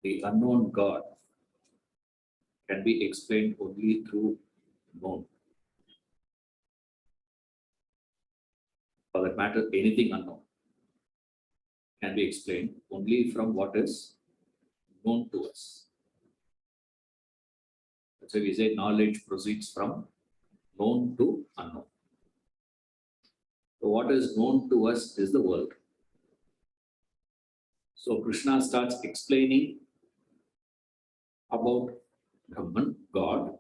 The unknown God can be explained only through known. For that matter, anything unknown can be explained only from what is known to us. That's why we say knowledge proceeds from known to unknown. So what is known to us is the world. So Krishna starts explaining about Brahman, God,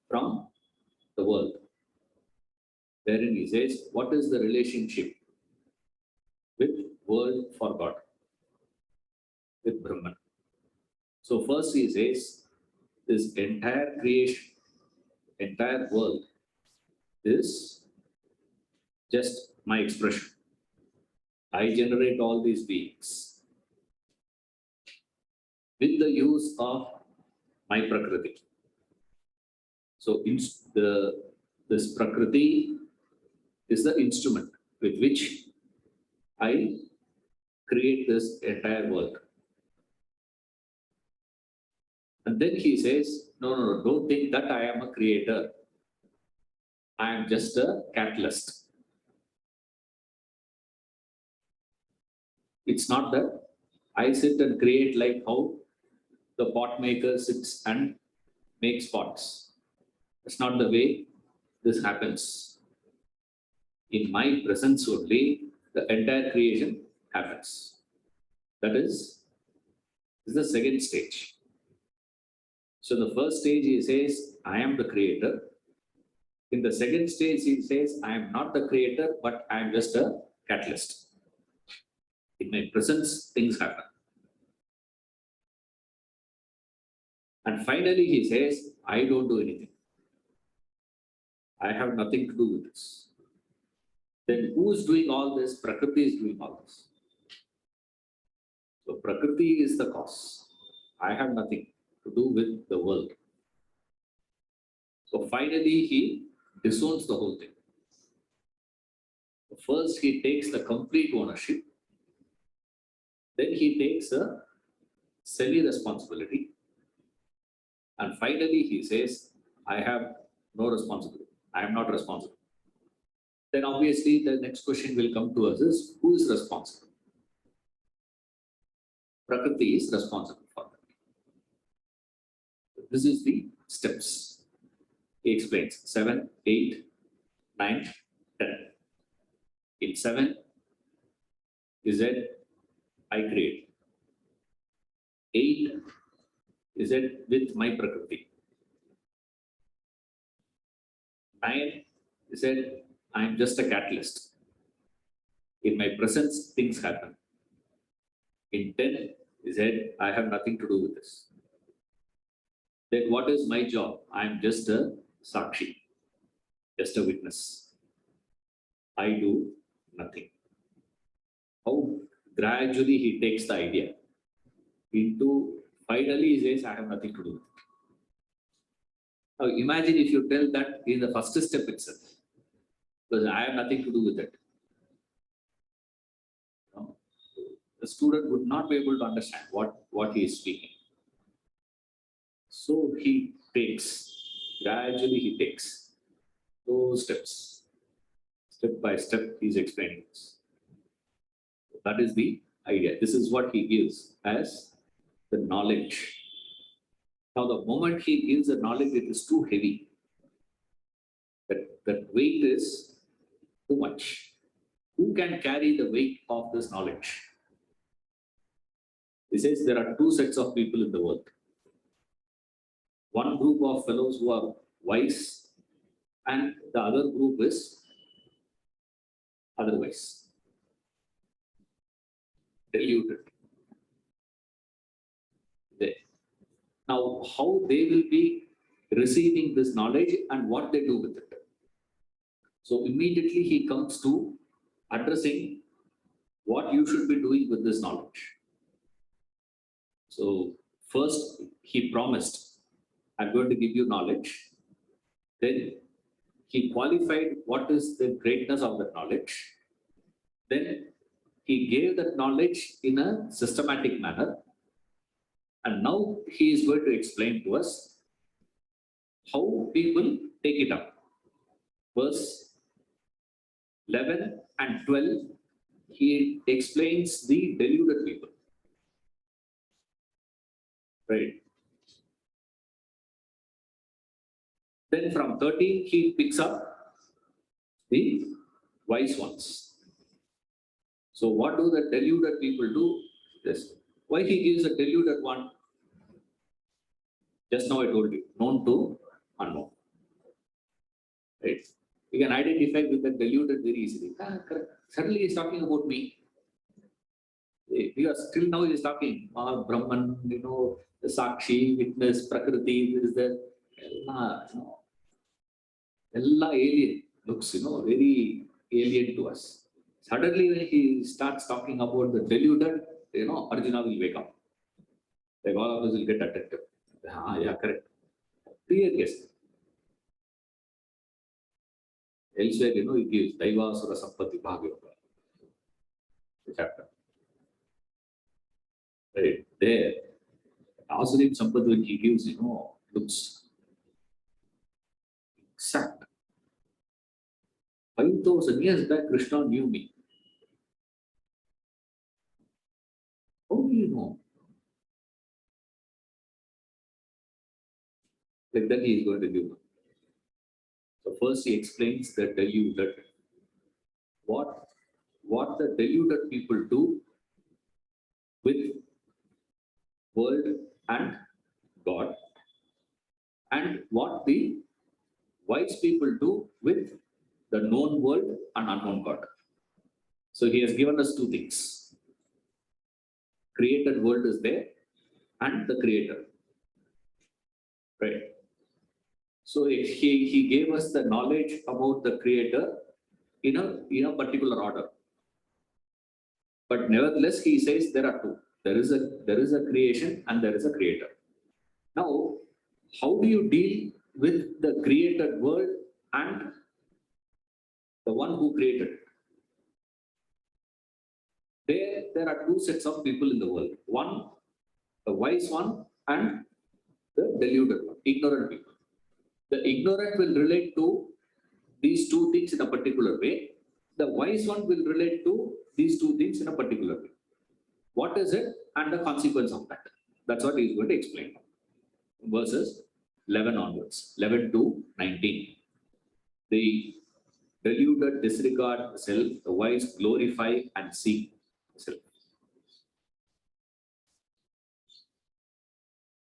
from the world. Wherein he says, what is the relationship with world for God, with Brahman? So first he says, this entire creation, entire world is just my expression. I generate all these beings with the use of my Prakriti. So this Prakriti is the instrument with which I create this entire world. And then he says, no, don't think that I am a creator. I am just a catalyst. It's not that I sit and create like how the pot maker sits and makes pots. That's not the way this happens. In my presence only, the entire creation happens. That is the second stage. So the first stage he says, I am the creator. In the second stage he says, I am not the creator, but I am just a catalyst. In my presence, things happen. And finally he says, I don't do anything. I have nothing to do with this. Then who is doing all this? Prakriti is doing all this. So Prakriti is the cause. I have nothing to do with the world. So finally he disowns the whole thing. First he takes the complete ownership. Then he takes a semi-responsibility. And finally he says, I have no responsibility. I am not responsible. Then obviously the next question will come to us is, who is responsible? Prakriti is responsible for that. This is the steps. He explains 7, 8, 9, 10. In 7, he said, I create. 8 is it with my Prakriti. 9 is it I am just a catalyst. In my presence, things happen. In 10 is it I have nothing to do with this. Then what is my job? I am just a Sakshi, just a witness. I do nothing. How gradually he takes the idea into finally he says, I have nothing to do with it. Now imagine if you tell that in the first step itself, because I have nothing to do with it. No? The student would not be able to understand what he is speaking. So he gradually he takes those steps. Step by step, he is explaining this. That is the idea. This is what he gives as the knowledge. Now, the moment he gives the knowledge, it is too heavy. That weight is too much. Who can carry the weight of this knowledge? He says there are two sets of people in the world. One group of fellows who are wise, and the other group is otherwise, deluded. Now, how they will be receiving this knowledge and what they do with it. So immediately he comes to addressing what you should be doing with this knowledge. So first he promised, I'm going to give you knowledge. Then he qualified what is the greatness of that knowledge. Then he gave that knowledge in a systematic manner. And now he is going to explain to us how people take it up. Verse 11 and 12, he explains the deluded people. Right. Then from 13, he picks up the wise ones. So what do the deluded people do? Yes. Why he gives a deluded one? Just now I told you, known to unknown. Right. You can identify with the deluded very easily. Correct. Suddenly he's talking about me. Because till now he is talking, Brahman, the Sakshi, witness, Prakriti, this is the Ella alien. Looks, very alien to us. Suddenly when he starts talking about the deluded, Arjuna will wake up. Like all of us will get attentive. Yeah, correct. Clear case. Elsewhere, it gives Daiva Sura Sampati Bhagavata. The chapter. Right. There. Asurim Sampati, when he gives, looks exact. 5,000 years back, Krishna knew me. How do you know? Like that he is going to give. So first he explains the deluded. What the deluded people do with world and God, and what the wise people do with the known world and unknown God. So he has given us two things. Created world is there and the creator. Right. So he gave us the knowledge about the creator in a particular order. But nevertheless, he says there are two. There is a creation and there is a creator. Now, how do you deal with the created world and the one who created it? There are two sets of people in the world. One, the wise one, and the deluded one, ignorant people. The ignorant will relate to these two things in a particular way. The wise one will relate to these two things in a particular way. What is it and the consequence of that? That's what he is going to explain. Verses 11 onwards, 11 to 19. The deluded disregard the self, the wise glorify and seek the self.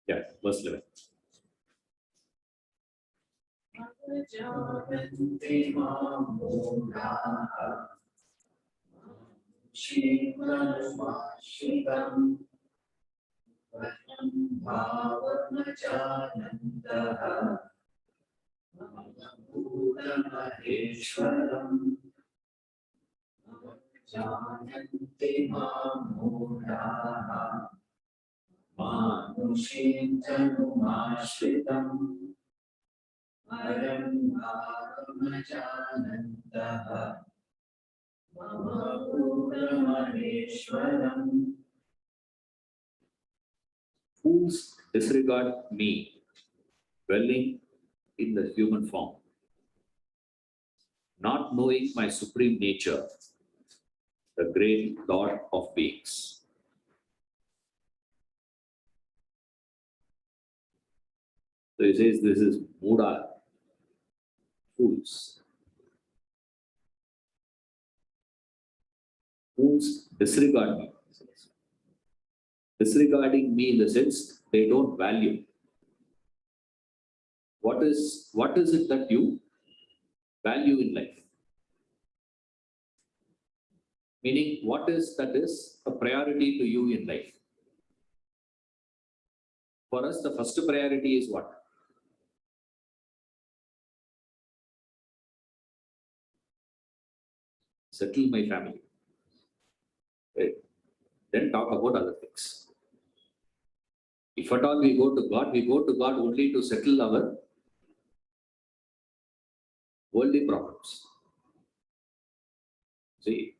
Yeah, verse 11. Jananti Mamuraha Manushin Tanumashritam Aram Janantaha Maheshwaram. Fools disregard me, dwelling in the human form, not knowing my supreme nature, the great Lord of beings. So he says this is Muda, fools. Fools disregard me. Disregarding me in the sense they don't value. What is it that you value in life? Meaning, what is that is a priority to you in life? For us, the first priority is what? Settle my family. Right? Then talk about other things. If at all we go to God only to settle our worldly problems. See,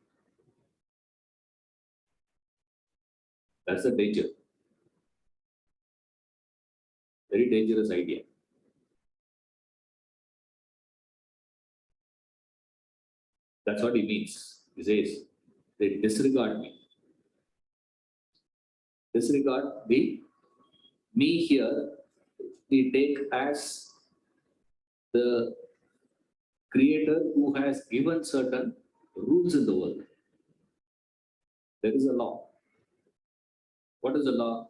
that's the danger. dangerous idea. That's what he means. He says, they disregard me. Disregard the me here, we take as the creator who has given certain rules in the world. There is a law. What is the law?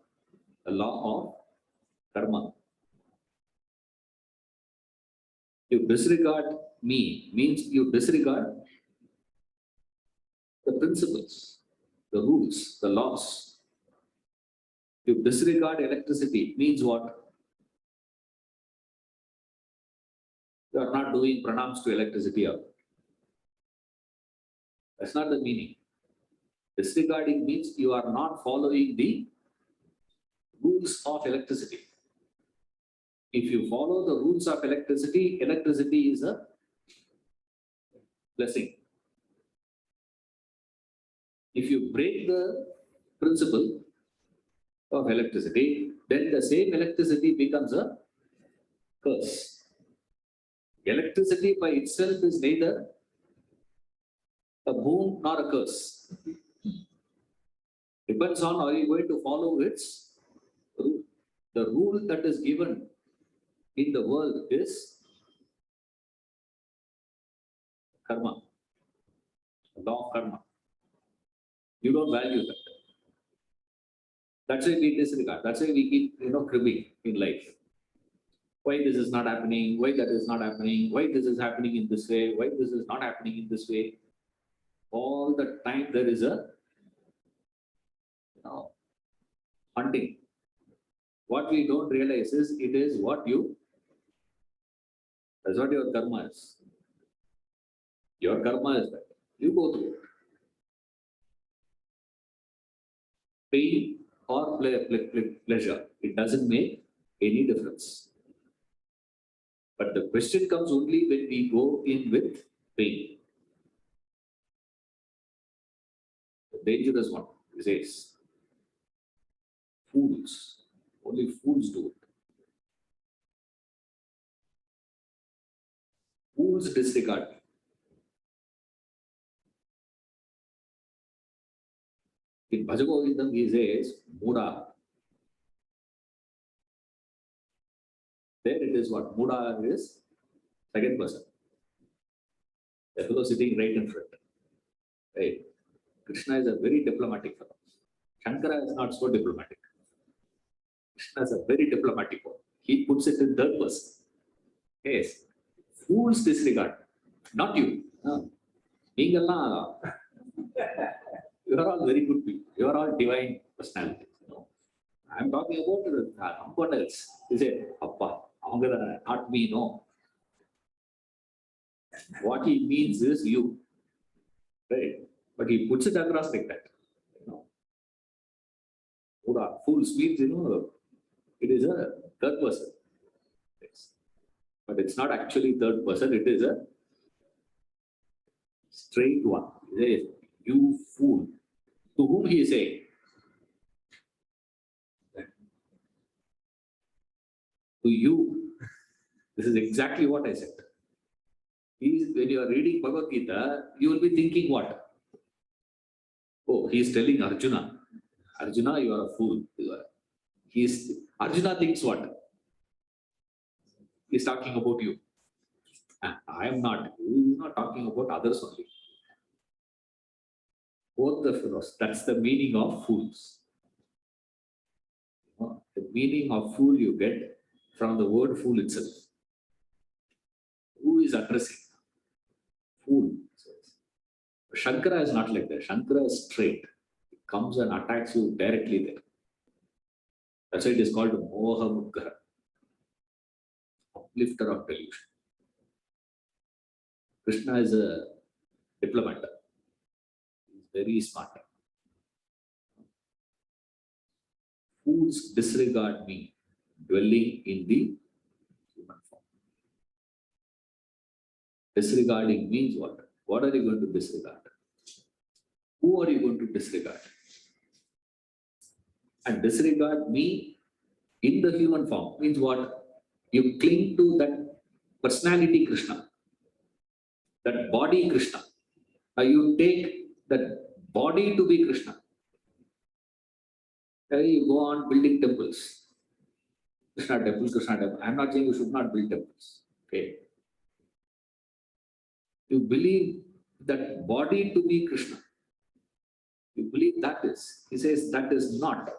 The law of karma. You disregard me means you disregard the principles, the rules, the laws. You disregard electricity means what? You are not doing pranams to electricity out. That's not the meaning. Disregarding means you are not following the rules of electricity. If you follow the rules of electricity, electricity is a blessing. If you break the principle of electricity, then the same electricity becomes a curse. Electricity by itself is neither a boon nor a curse. Depends on are you going to follow its rule. The rule that is given in the world is karma, law of karma. You don't value that. That's why we disregard. That's why we keep, cribbing in life. Why this is not happening? Why that is not happening? Why this is happening in this way? Why this is not happening in this way? All the time there is a hunting. What we don't realize is it is what you. That's what your karma is. Your karma is that you go through it. Pain or pleasure, it doesn't make any difference. But the question comes only when we go in with pain. The dangerous one, he says, fools. Only fools do it. Fools disregard me. In Bhajagovindam, he says, Muda. There it is what? Muda is second person. The fellow sitting right in front. Right? Krishna is a very diplomatic fellow. Shankara is not so diplomatic. Krishna is a very diplomatic one. He puts it in third person. Yes. Fools disregard. Not you. No. You are all very good people. You are all divine personalities. I am talking about someone else. He said, Appa, not me, no. What he means is you. Right? But he puts it across like that. Fools means, it is a third person. Yes. But it's not actually third person, it is a straight one. He says, you fool. To whom he is saying? To you. This is exactly what I said. When you are reading Bhagavad Gita, you will be thinking what? Oh, he is telling Arjuna. Arjuna, you are a fool. Arjuna thinks what? He is talking about you. I am not. He is not talking about others only. Both the fellows. That's the meaning of fools. The meaning of fool you get from the word fool itself. Who is addressing? Fool. Shankara is not like that. Shankara is straight. He comes and attacks you directly there. That's why it is called Moha Mukha, uplifter of delusion. Krishna is a diplomat. He is very smart. Fools disregard me, dwelling in the human form. Disregarding means what? What are you going to disregard? Who are you going to disregard? And disregard me in the human form means what? You cling to that personality Krishna, that body Krishna. You take that body to be Krishna. You go on building temples. Krishna temple, Krishna temple. I'm not saying you should not build temples. Okay. You believe that body to be Krishna. You believe that is. He says that is not.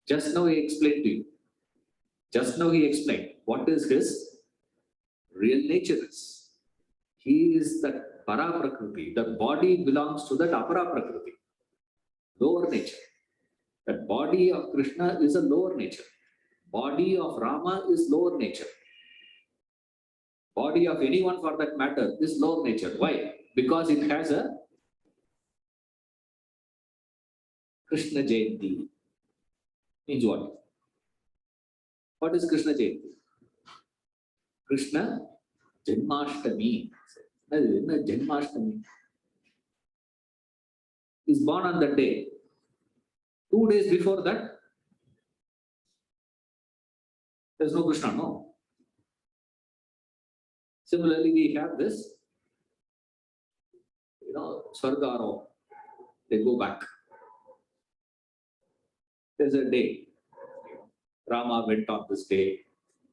Just now he explained to you. Just now he explained what is his real nature is. He is that para prakriti. The body belongs to that apara prakriti, lower nature. That body of Krishna is a lower nature. Body of Rama is lower nature. Body of anyone for that matter is lower nature. Why? Because it has a Krishna Jayanti. Means what? What is Krishna Jayanti? Krishna Janmashtami. Janmashtami is born on that day. 2 days before that, there's no Krishna, no. Similarly, we have this, Swargaro, they go back. There's a day. Rama went on this day,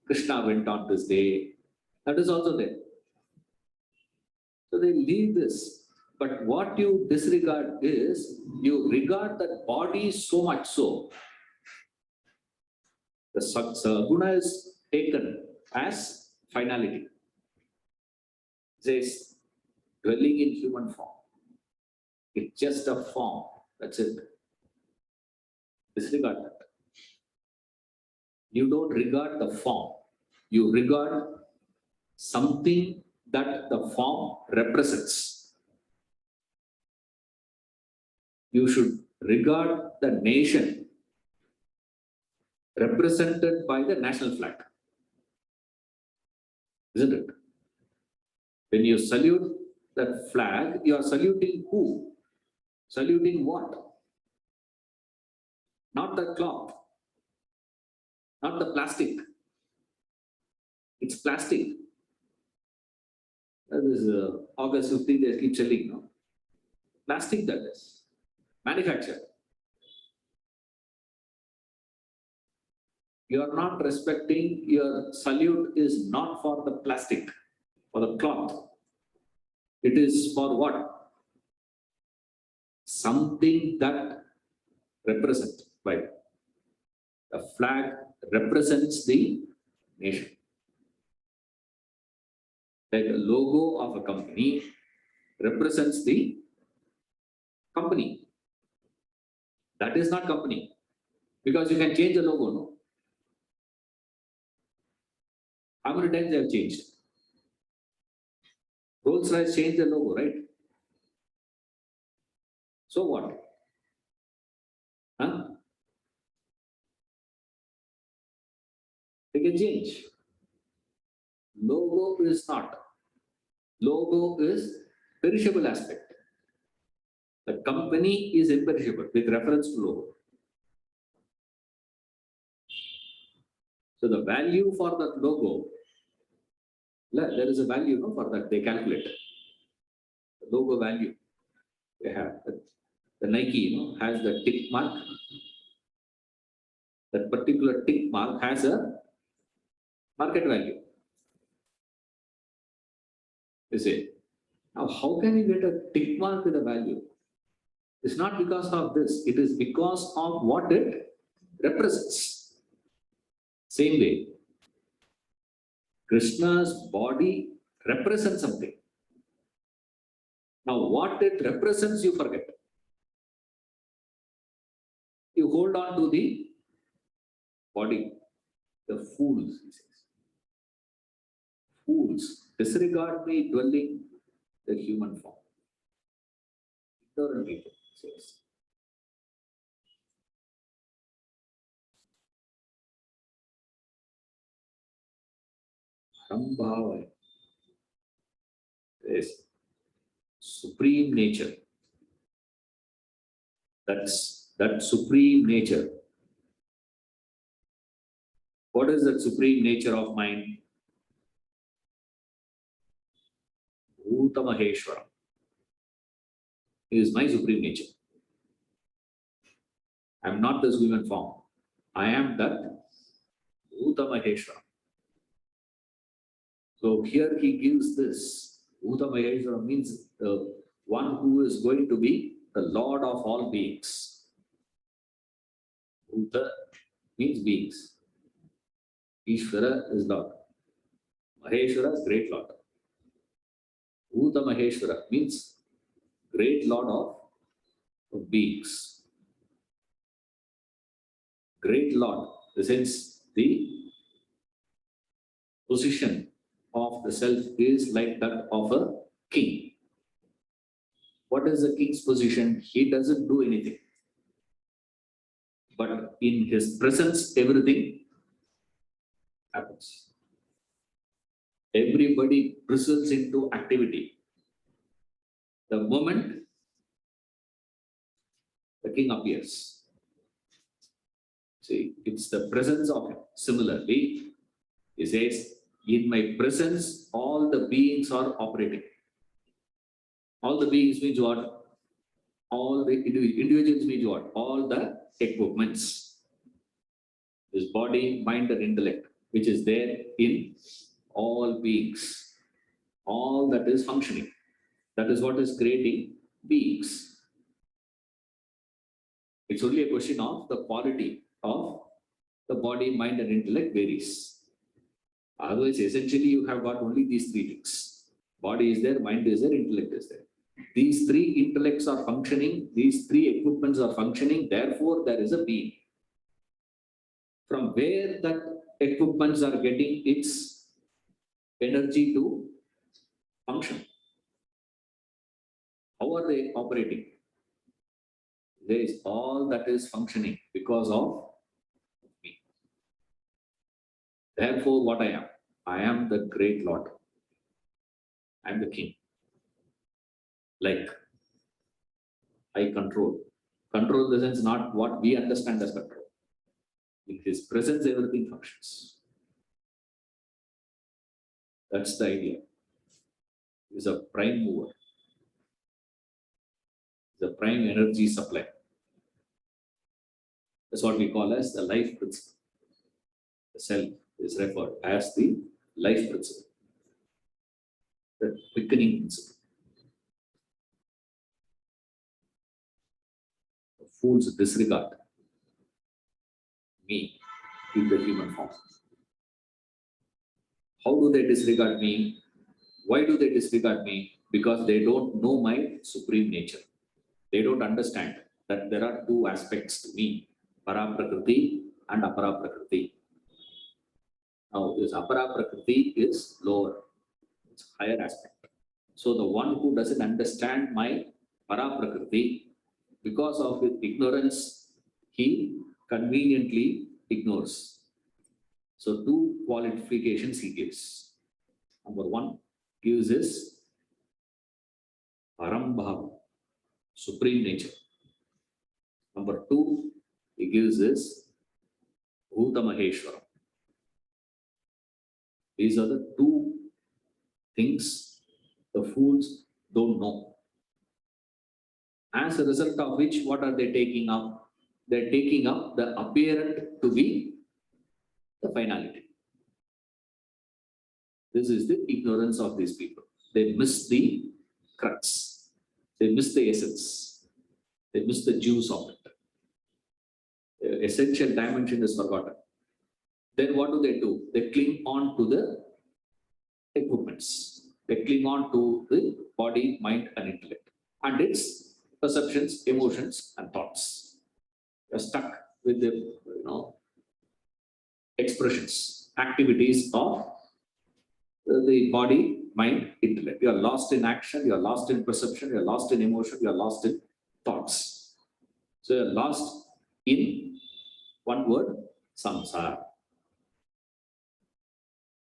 Krishna went on this day. That is also there. So they leave this. But what you disregard is, you regard that body so much so, the guna is taken as finality. It says, dwelling in human form. It's just a form. That's it. Disregard that. You don't regard the form. You regard something that the form represents. You should regard the nation represented by the national flag. Isn't it? When you salute that flag, you are saluting who? Saluting what? Not the cloth, not the plastic. It's plastic. That is August 15th, they keep selling, no? Plastic that is. Manufactured. You are not respecting, your salute is not for the plastic, for the cloth. It is for what? Something that represents. Right? The flag represents the nation. Like the logo of a company represents the company. That is not company. Because you can change the logo, no? How many times they have changed? Rolls-Royce changed the logo, right? So what? Huh? They can change. Logo is not. Logo is perishable aspect. The company is imperishable with reference to logo. So the value for that logo, there is a value, no, for that they calculate. The logo value. They have the Nike, has the tick mark. That particular tick mark has a market value. You see. Now, how can you get a tick mark with a value? It's not because of this. It is because of what it represents. Same way, Krishna's body represents something. Now, what it represents, you forget. You hold on to the body. The fools, he says. Fools, disregard me dwelling the human form. Ignorant people, he says. Sambhava is supreme nature. That supreme nature What is that supreme nature of mind? Bhuta Maheshwaram is my supreme nature. I am not this human form. I am that Bhuta Maheshwaram. So here he gives this. Bhuta Maheshwaram means the one who is going to be the Lord of all beings. Bhuta means beings. Ishvara is Lord. Maheshwara is great Lord. Bhuta Maheshwara means great Lord of beings. Great Lord, the sense the position of the self is like that of a king. What is the king's position? He doesn't do anything. But in his presence, everything happens. Everybody bristles into activity. The moment the king appears. See, it's the presence of him. Similarly, he says, in my presence, all the beings are operating. All the beings means what? All the individuals means what? All the equipments. This body, mind, and intellect, which is there in all beings. All that is functioning. That is what is creating beings. It's only a question of the quality of the body, mind, and intellect varies. Otherwise, essentially, you have got only these three things. Body is there, mind is there, intellect is there. These three intellects are functioning, these three equipments are functioning, therefore there is a being. From where that equipments are getting its energy to function? How are they operating? There is all that is functioning because of me. Therefore, what I am the great Lord. I am the king. Like, I control. Control in the sense not what we understand as control. In his presence, everything functions. That's the idea. He is a prime mover. The prime energy supply. That's what we call as the life principle. The self is referred as the life principle, the quickening principle. The fools disregard me in the human form. How do they disregard me? Why do they disregard me? Because they don't know my supreme nature. They don't understand that there are two aspects to me, Para Prakriti and Apara Prakriti. Now, this Apara Prakriti is lower, it's higher aspect. So, the one who doesn't understand my Para Prakriti, because of his ignorance, he conveniently ignores. So, two qualifications he gives. Number one, gives his Parambhava, supreme nature. Number two, he gives his Bhuta Maheshwaram. These are the two things the fools don't know. As a result of which, what are they taking up? They're taking up the apparent to be the finality. This is the ignorance of these people. They miss the crux. They miss the essence. They miss the juice of it. The essential dimension is forgotten. Then what do? They cling on to the equipments. They cling on to the body, mind, and intellect. And its perceptions, emotions, and thoughts. You're stuck with the expressions, activities of the body, mind, intellect. You are lost in action, you are lost in perception, you are lost in emotion, you are lost in thoughts. So you are lost in one word, samsara.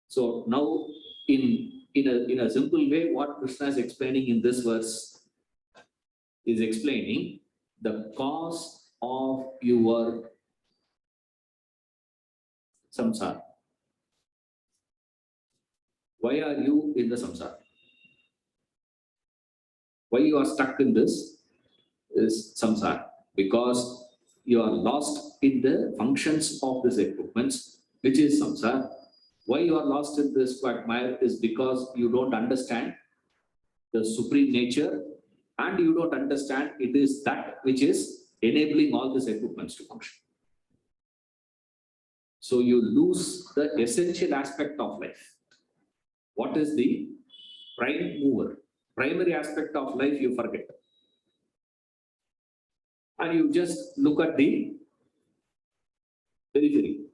So now in a simple way, what Krishna is explaining in this verse is explaining the cause of your samsara. Why are you in the samsara? Why you are stuck in this is samsara? Because you are lost in the functions of these equipments, which is samsara. Why you are lost in this quagmire is because you don't understand the supreme nature, and you don't understand it is that which is enabling all these equipments to function. So you lose the essential aspect of life. What is the prime mover? Primary aspect of life you forget. And you just look at the periphery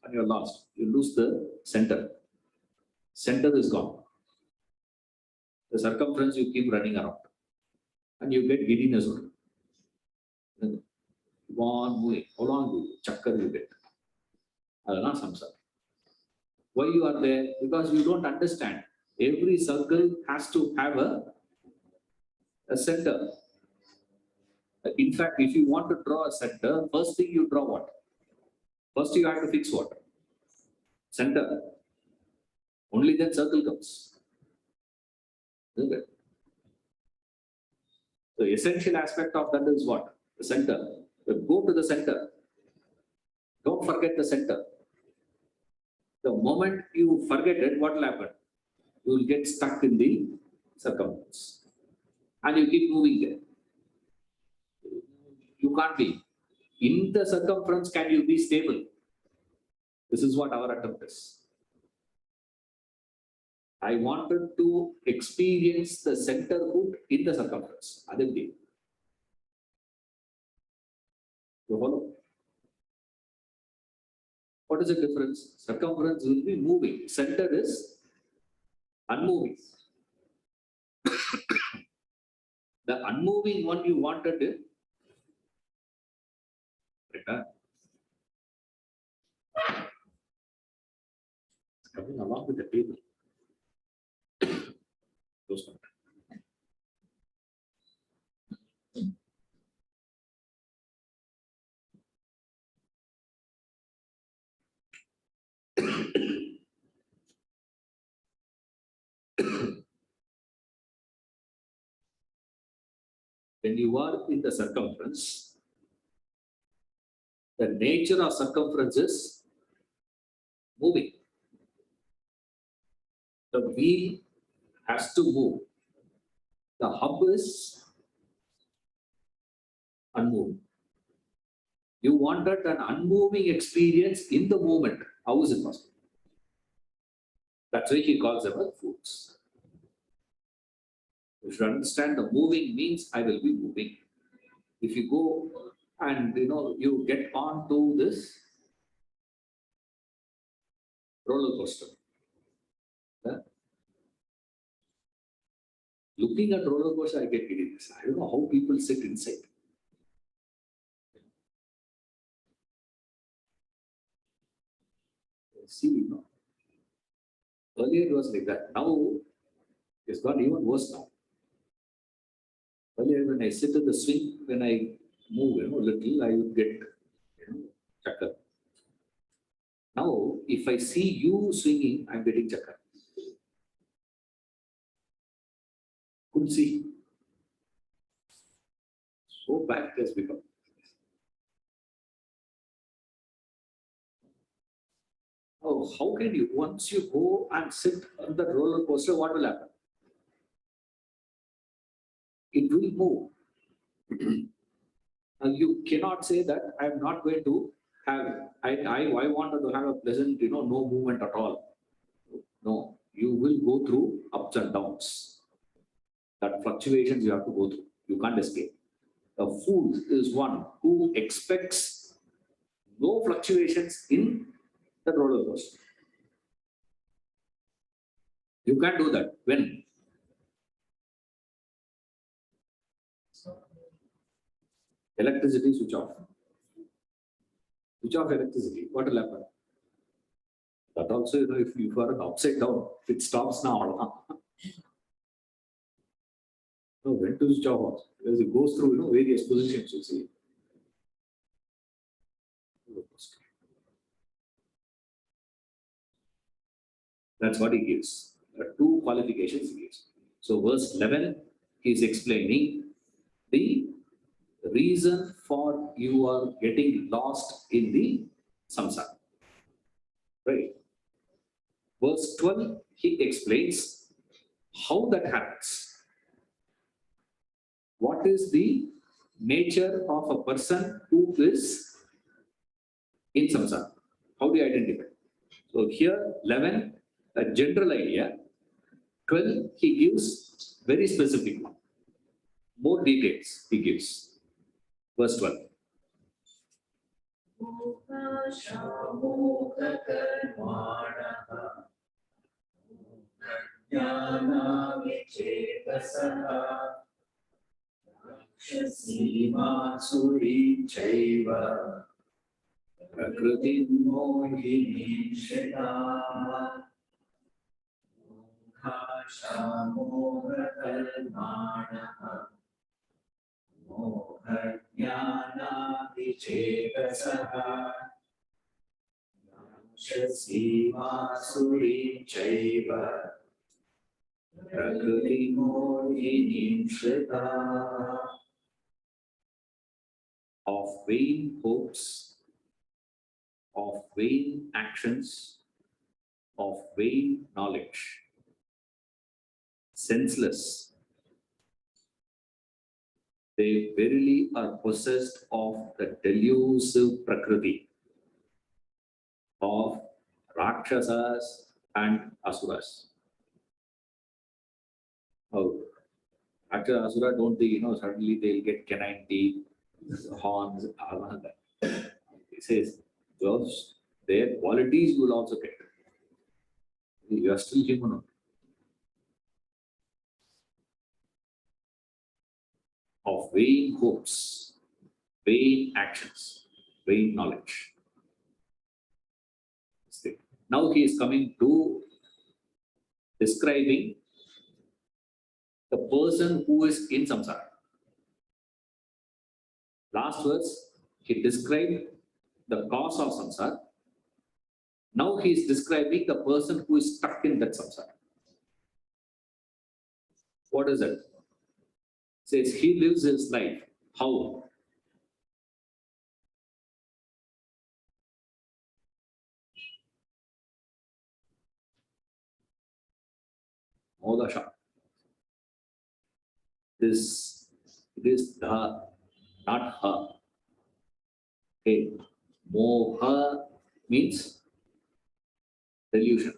and you're lost. You lose the center. Center is gone. The circumference you keep running around. And you get giddiness. One moving. How long do you? Chakkar you get. That's samsara. Why you are there? Because you don't understand. Every circle has to have a center. In fact, if you want to draw a center, first thing you draw what? First you have to fix what? Center. Only then circle comes. Isn't it? The essential aspect of that is what? The center. Go to the center. Don't forget the center. The moment you forget it, what will happen? You will get stuck in the circumference. And you keep moving there. You can't be. In the circumference, can you be stable? This is what our attempt is. I wanted to experience the centerhood in the circumference. Aditi. You follow? What is the difference? Circumference will be moving. Center is unmoving. The unmoving one you wanted it. Coming along with the table. Those one. When you are in the circumference, the nature of circumference is moving. The wheel has to move. The hub is unmoving. You wanted an unmoving experience in the moment. How is it possible? That's why he calls them fools. You should understand the moving means I will be moving. If you go and you get on to this roller coaster. Looking at roller coaster, I get giddiness. I don't know how people sit inside. See, earlier it was like that. Now it's got even worse now. Earlier, when I sit in the swing, when I move, little, I would get, chakkar. Now, if I see you swinging, I'm getting chakkar. Couldn't see. So bad it has become. Oh, how can you, once you go and sit on the roller coaster, what will happen? It will move. And you cannot say that I am not going to have, I wanted to have a pleasant, no movement at all. No, you will go through ups and downs. That fluctuations you have to go through. You can't escape. A fool is one who expects no fluctuations in the roller coaster. You can't do that. When? Electricity switch off. Switch off electricity. What will happen? That also, if you are upside down, it stops now. No, when to switch off? Because it goes through various positions, you see. That's what he gives. Two qualifications he gives. So verse 11, he is explaining the reason for you are getting lost in the samsara. Right? Verse 12, he explains how that happens. What is the nature of a person who is in samsara? How do you identify? So here, 11, a general idea. 12, he gives very specific one. More details he gives. Verse 12. Prakriti Mohini Shita Mohakalmana Mohajnana Vichekasah Shasivasuri Chaiva Prakriti Mohini Shita. of vain hopes, of vain actions, of vain knowledge, senseless. They verily are possessed of the delusive prakriti of Rakshasas and Asuras. Oh, Rakshasa Asura don't think, suddenly they'll get canine teeth, horns, all of that. He says, those, their qualities you will also get. You are still human only. Of vain hopes, vain actions, vain knowledge. Now he is coming to describing the person who is in samsara. Last verse, he described the cause of samsara. Now he is describing the person who is stuck in that samsara. What is it? Says he lives his life. How? Modasha. This it is the, not her. Okay. Moha means delusion,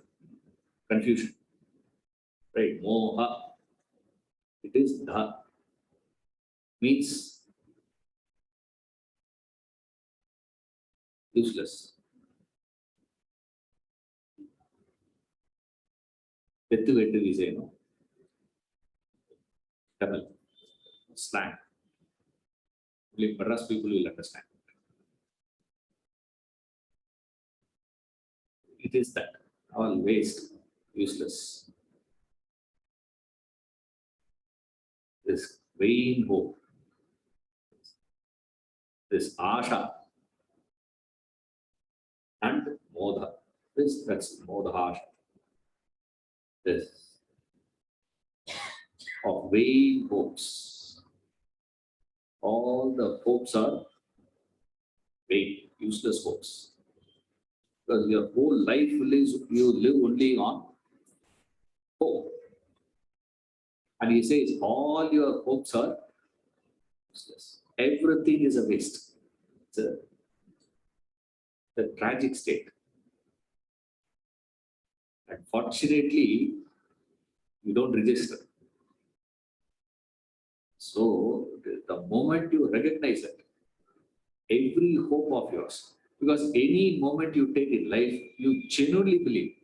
confusion. Right? Moha. It is the means useless. Vettu vettu we say, no? Tamil. Slang. Only Madras people will understand. It is that. All waste, useless. This vain hope, this asha, and modha. That's modha asha. This of vain hopes. All the hopes are vain, useless hopes. Because your whole life you live only on hope. And he says all your hopes are useless. Everything is a waste. It's a tragic state. Unfortunately, you don't register. So the moment you recognize it, every hope of yours, because any moment you take in life, you genuinely believe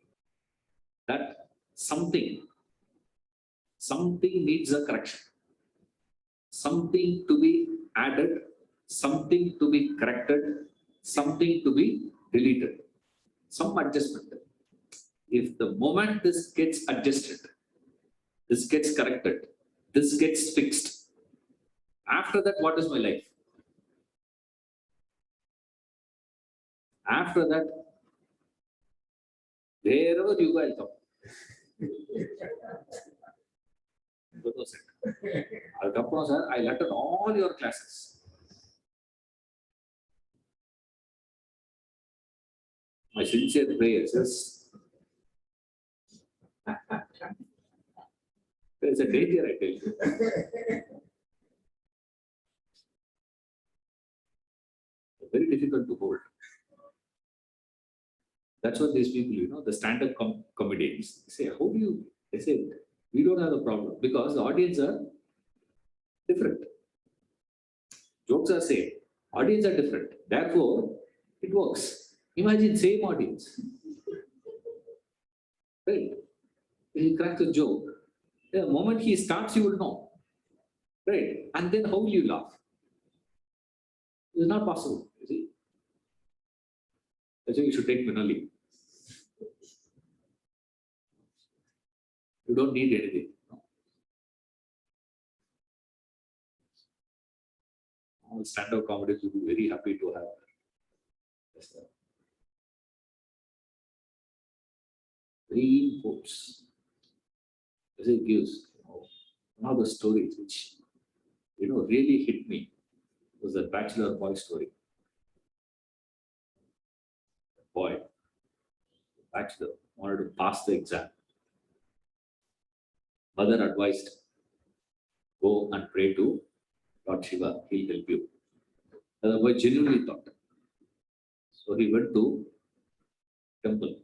that something needs a correction, something to be added, something to be corrected, something to be deleted, some adjustment. If the moment this gets adjusted, this gets corrected, this gets fixed, after that, what is my life? After that, wherever you go, I'll come. Sir, I'll attend all your classes. My sincere prayers is there's a danger, I tell you. Very difficult to hold. That's what these people, the stand-up comedians say, how do you, they say, we don't have a problem because the audience are different. Jokes are same, audience are different. Therefore, it works. Imagine same audience. Right? He cracks a joke. The moment he starts, you will know. Right? And then how will you laugh? It's not possible, you see. That's why you should take Minoli. You don't need anything. All stand-up comedies will be very happy to have. Yes, sir. Green quotes. As it gives, one of the stories which, really hit me was the bachelor boy story. The boy, bachelor, wanted to pass the exam. Mother advised, go and pray to Lord Shiva, he'll help you. The boy genuinely thought. So he went to temple,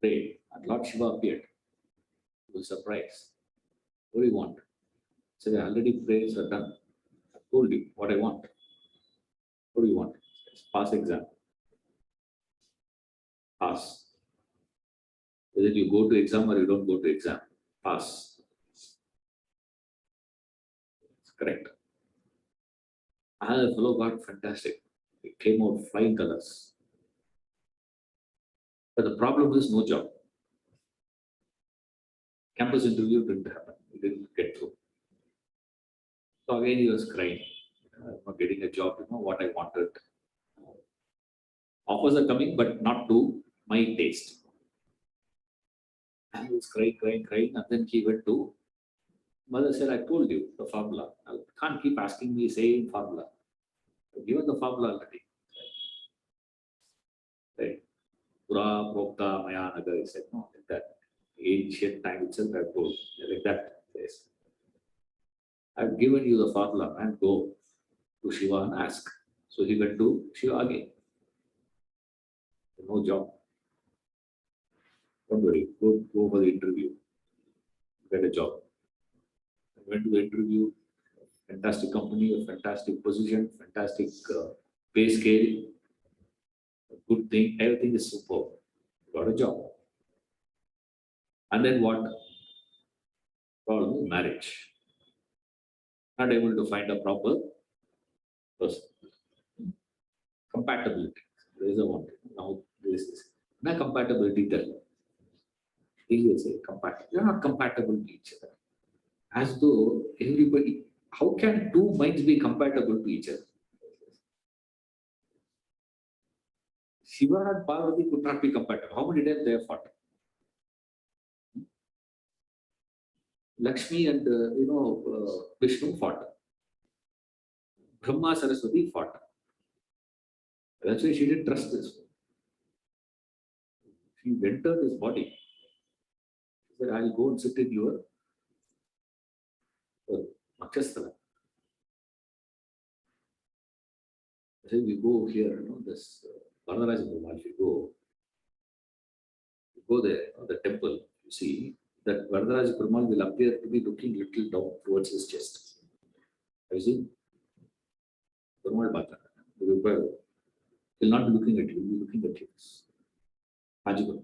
prayed, and Lord Shiva appeared. He was surprised. What do you want? He said, I already prayers are done. I told you what I want. What do you want? Pass exam. Pass. Whether you go to exam or you don't go to exam, pass. It's correct. The fellow got fantastic. It came out flying colors. But the problem is no job. Campus interview didn't happen. He didn't get through. So again, he was crying. I'm not getting a job, what I wanted. Offers are coming, but not to my taste. And he was crying, and then he went to mother said, I told you the formula. I can't keep asking me same formula. I've given the formula already. Right? Pura Prokta Maya Nagar, he said, no, like that. Ancient time itself, I've told. Like that. Yes. I've given you the formula and go to Shiva and ask. So he went to Shiva again. No job. Don't worry, go for the interview. Get a job. I went to the interview, fantastic company, a fantastic position, fantastic pay scale, a good thing, everything is superb. Got a job. And then what? Problem, marriage. Not able to find a proper person. Compatibility. There is a one. Now this is not compatibility there. They will say compatible. They are not compatible to each other. As though everybody, how can two minds be compatible to each other? Shiva and Parvati could not be compatible. How many times they have fought? Lakshmi and Vishnu fought. Brahma Saraswati fought. That's why she didn't trust this. She entered his body. She said, I'll go and sit in your Makshasthala. I said, we go here, this Varadaraja Perumal, you go there, the temple, you see, that Varadaraja Perumal will appear to be looking little down towards his chest. Have you seen? Perumal Bata. He will not be looking at you, he will be looking at you. Magical.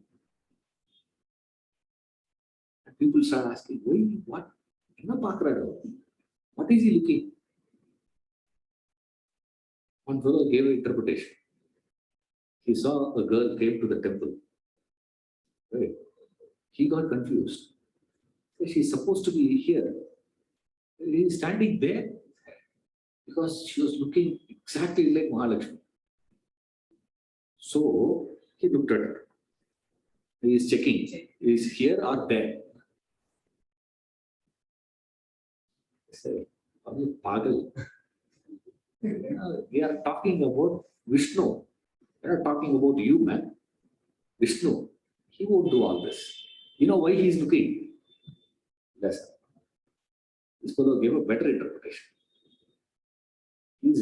And people start asking, what? What is he looking? One fellow gave an interpretation. He saw a girl came to the temple. Right? He got confused. She's supposed to be here. He's standing there because she was looking exactly like Mahalakshmi. So he looked at her. He is checking. Is here or there? I say, are you pagal? We are talking about Vishnu. We are not talking about you, man. Vishnu. He won't do all this. You know why he is looking? Yes. This fellow gave a better interpretation. He's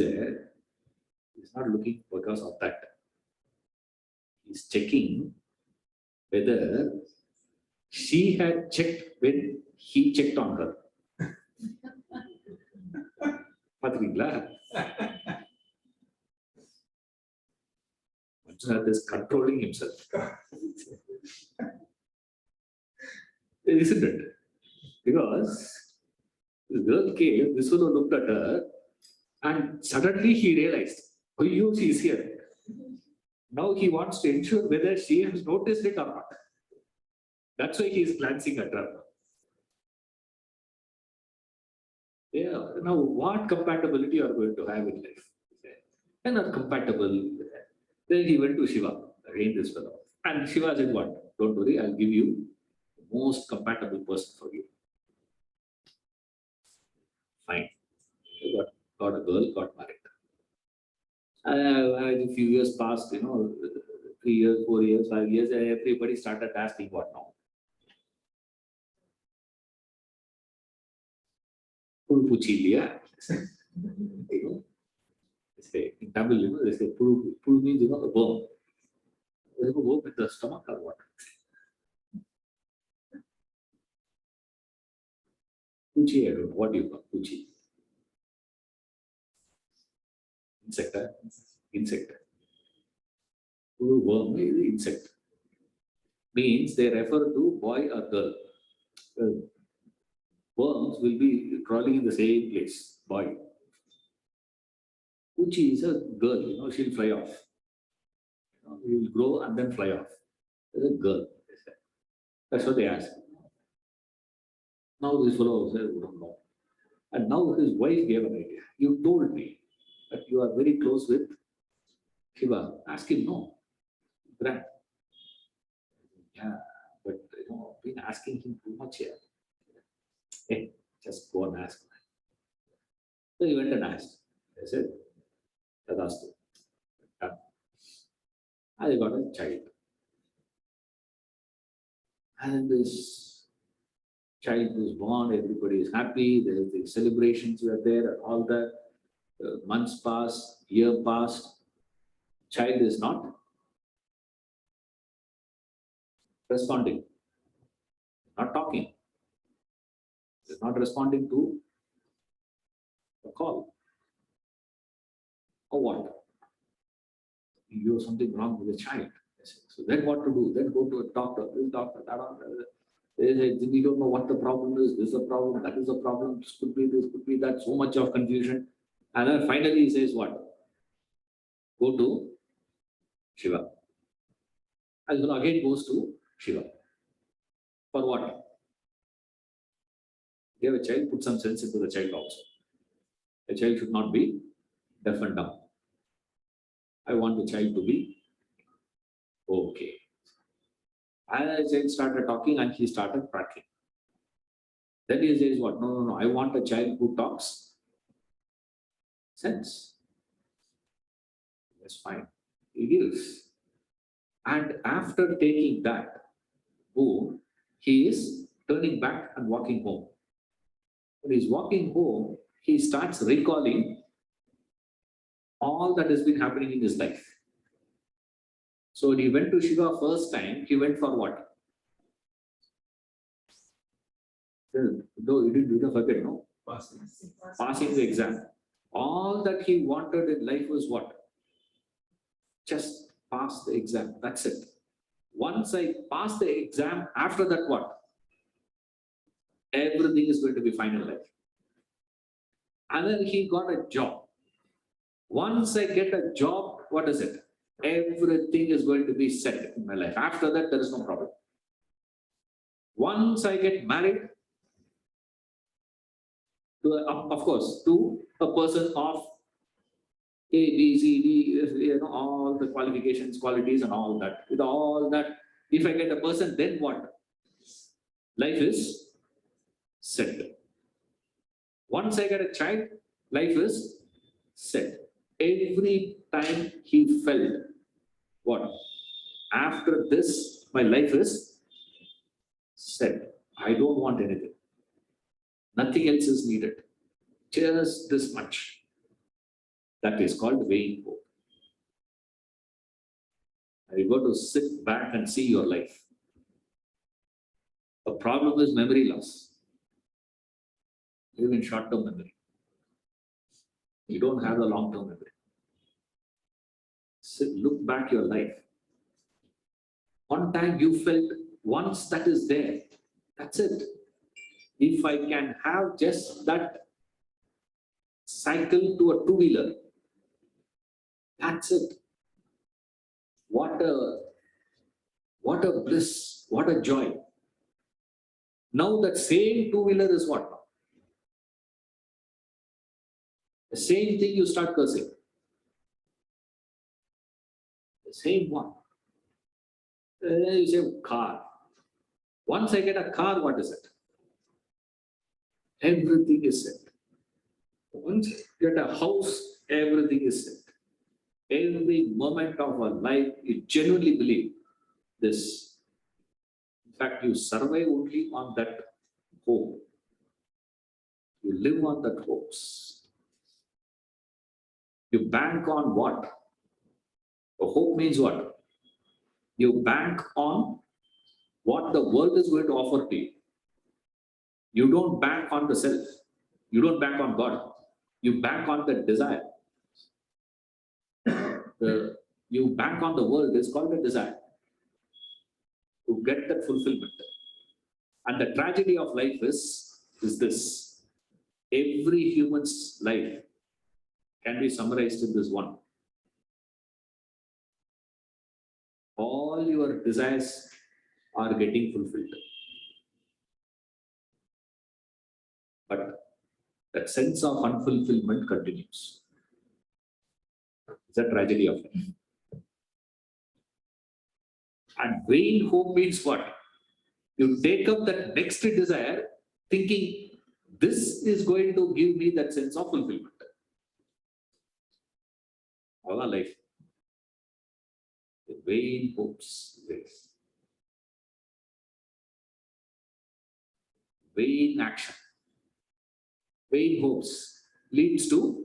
not looking because of that. He's checking whether she had checked when he checked on her. பாத்தீங்களா? Manjunath is controlling himself. Isn't it? Because the girl came, this fellow looked at her, and suddenly he realized, oh, she is here. Now he wants to ensure whether she has noticed it or not. That's why he is glancing at her. Yeah. Now, what compatibility you are going to have in life? They're not compatible. Then he went to Shiva, again this fellow. And Shiva said, what? Don't worry, I'll give you the most compatible person for you. Fine. He got a girl, got married. A few years passed, 3 years, 4 years, 5 years, everybody started asking what now? Pulupuchi, yeah. Say, in Tamil, they say pulu means, a worm. They have a worm in the stomach or what? Puchi, I don't know. What do you call Puchi? Insect, huh? Insect. Pulu worm is insect. Means they refer to boy or girl. Worms will be crawling in the same place, boy. Puchi is a girl, she'll fly off. He will grow and then fly off. It's a girl. That's what they ask. Now this fellow says, we don't know. And now his wife gave an idea. You told me that you are very close with Shiva. Ask him, no. Grant. Yeah, but I've been asking him too much here. Hey, just go and ask. So he went and asked. I said, Tadastu. I got a child. And this child was born, everybody is happy, the celebrations were there, and all that. Months passed, year passed. Child is not responding, not talking. Is not responding to the call. Or what? You have something wrong with the child. So then what to do? Then go to a doctor, this doctor, that doctor. They say, we don't know what the problem is, this is a problem, that is a problem, this could be that, so much of confusion. And then finally he says what? Go to Shiva. And then again goes to Shiva. For what? You have a child, put some sense into the child also. The child should not be deaf and dumb. I want the child to be okay. And the child started talking and he started prattling. Then he says, what? No. I want a child who talks sense. That's fine. He gives. And after taking that, he is turning back and walking home. When he's walking home, he starts recalling all that has been happening in his life. So when he went to Shiva first time, he went for what? Though he didn't forget, no? Passing the exam. All that he wanted in life was what? Just pass the exam. That's it. Once I pass the exam, after that what? Everything is going to be fine in life. And then he got a job. Once I get a job, what is it? Everything is going to be set in my life. After that, there is no problem. Once I get married, of course, to a person of A, B, C, D, all the qualifications, qualities, and all that. With all that, If I get a person, then what? Life is set. Once I get a child, life is set. Every time he felt, what? After this, my life is set. I don't want anything. Nothing else is needed. Just this much. That is called weighing hope. You got to sit back and see your life. The problem is memory loss. Even short-term memory. You don't have the long-term memory. So look back your life. One time you felt, once that is there, that's it. If I can have just that cycle to a two-wheeler, that's it. What a bliss, what a joy. Now that same two-wheeler is what? The same thing you start cursing. The same one. You say car. Once I get a car, what is it? Everything is set. Once I get a house, everything is set. Every moment of our life, you genuinely believe this. In fact, you survive only on that hope. You live on that hopes. You bank on what? The hope means what? You bank on what the world is going to offer to you. You don't bank on the self. You don't bank on God. You bank on the desire. You bank on the world is called a desire to get that fulfillment. And the tragedy of life is this. Every human's life can be summarized in this one. All your desires are getting fulfilled. But that sense of unfulfillment continues. It's a tragedy of life. And vain hope means what? You take up that next desire thinking this is going to give me that sense of fulfillment. Our life. The vain hopes. Vain action. Vain hopes leads to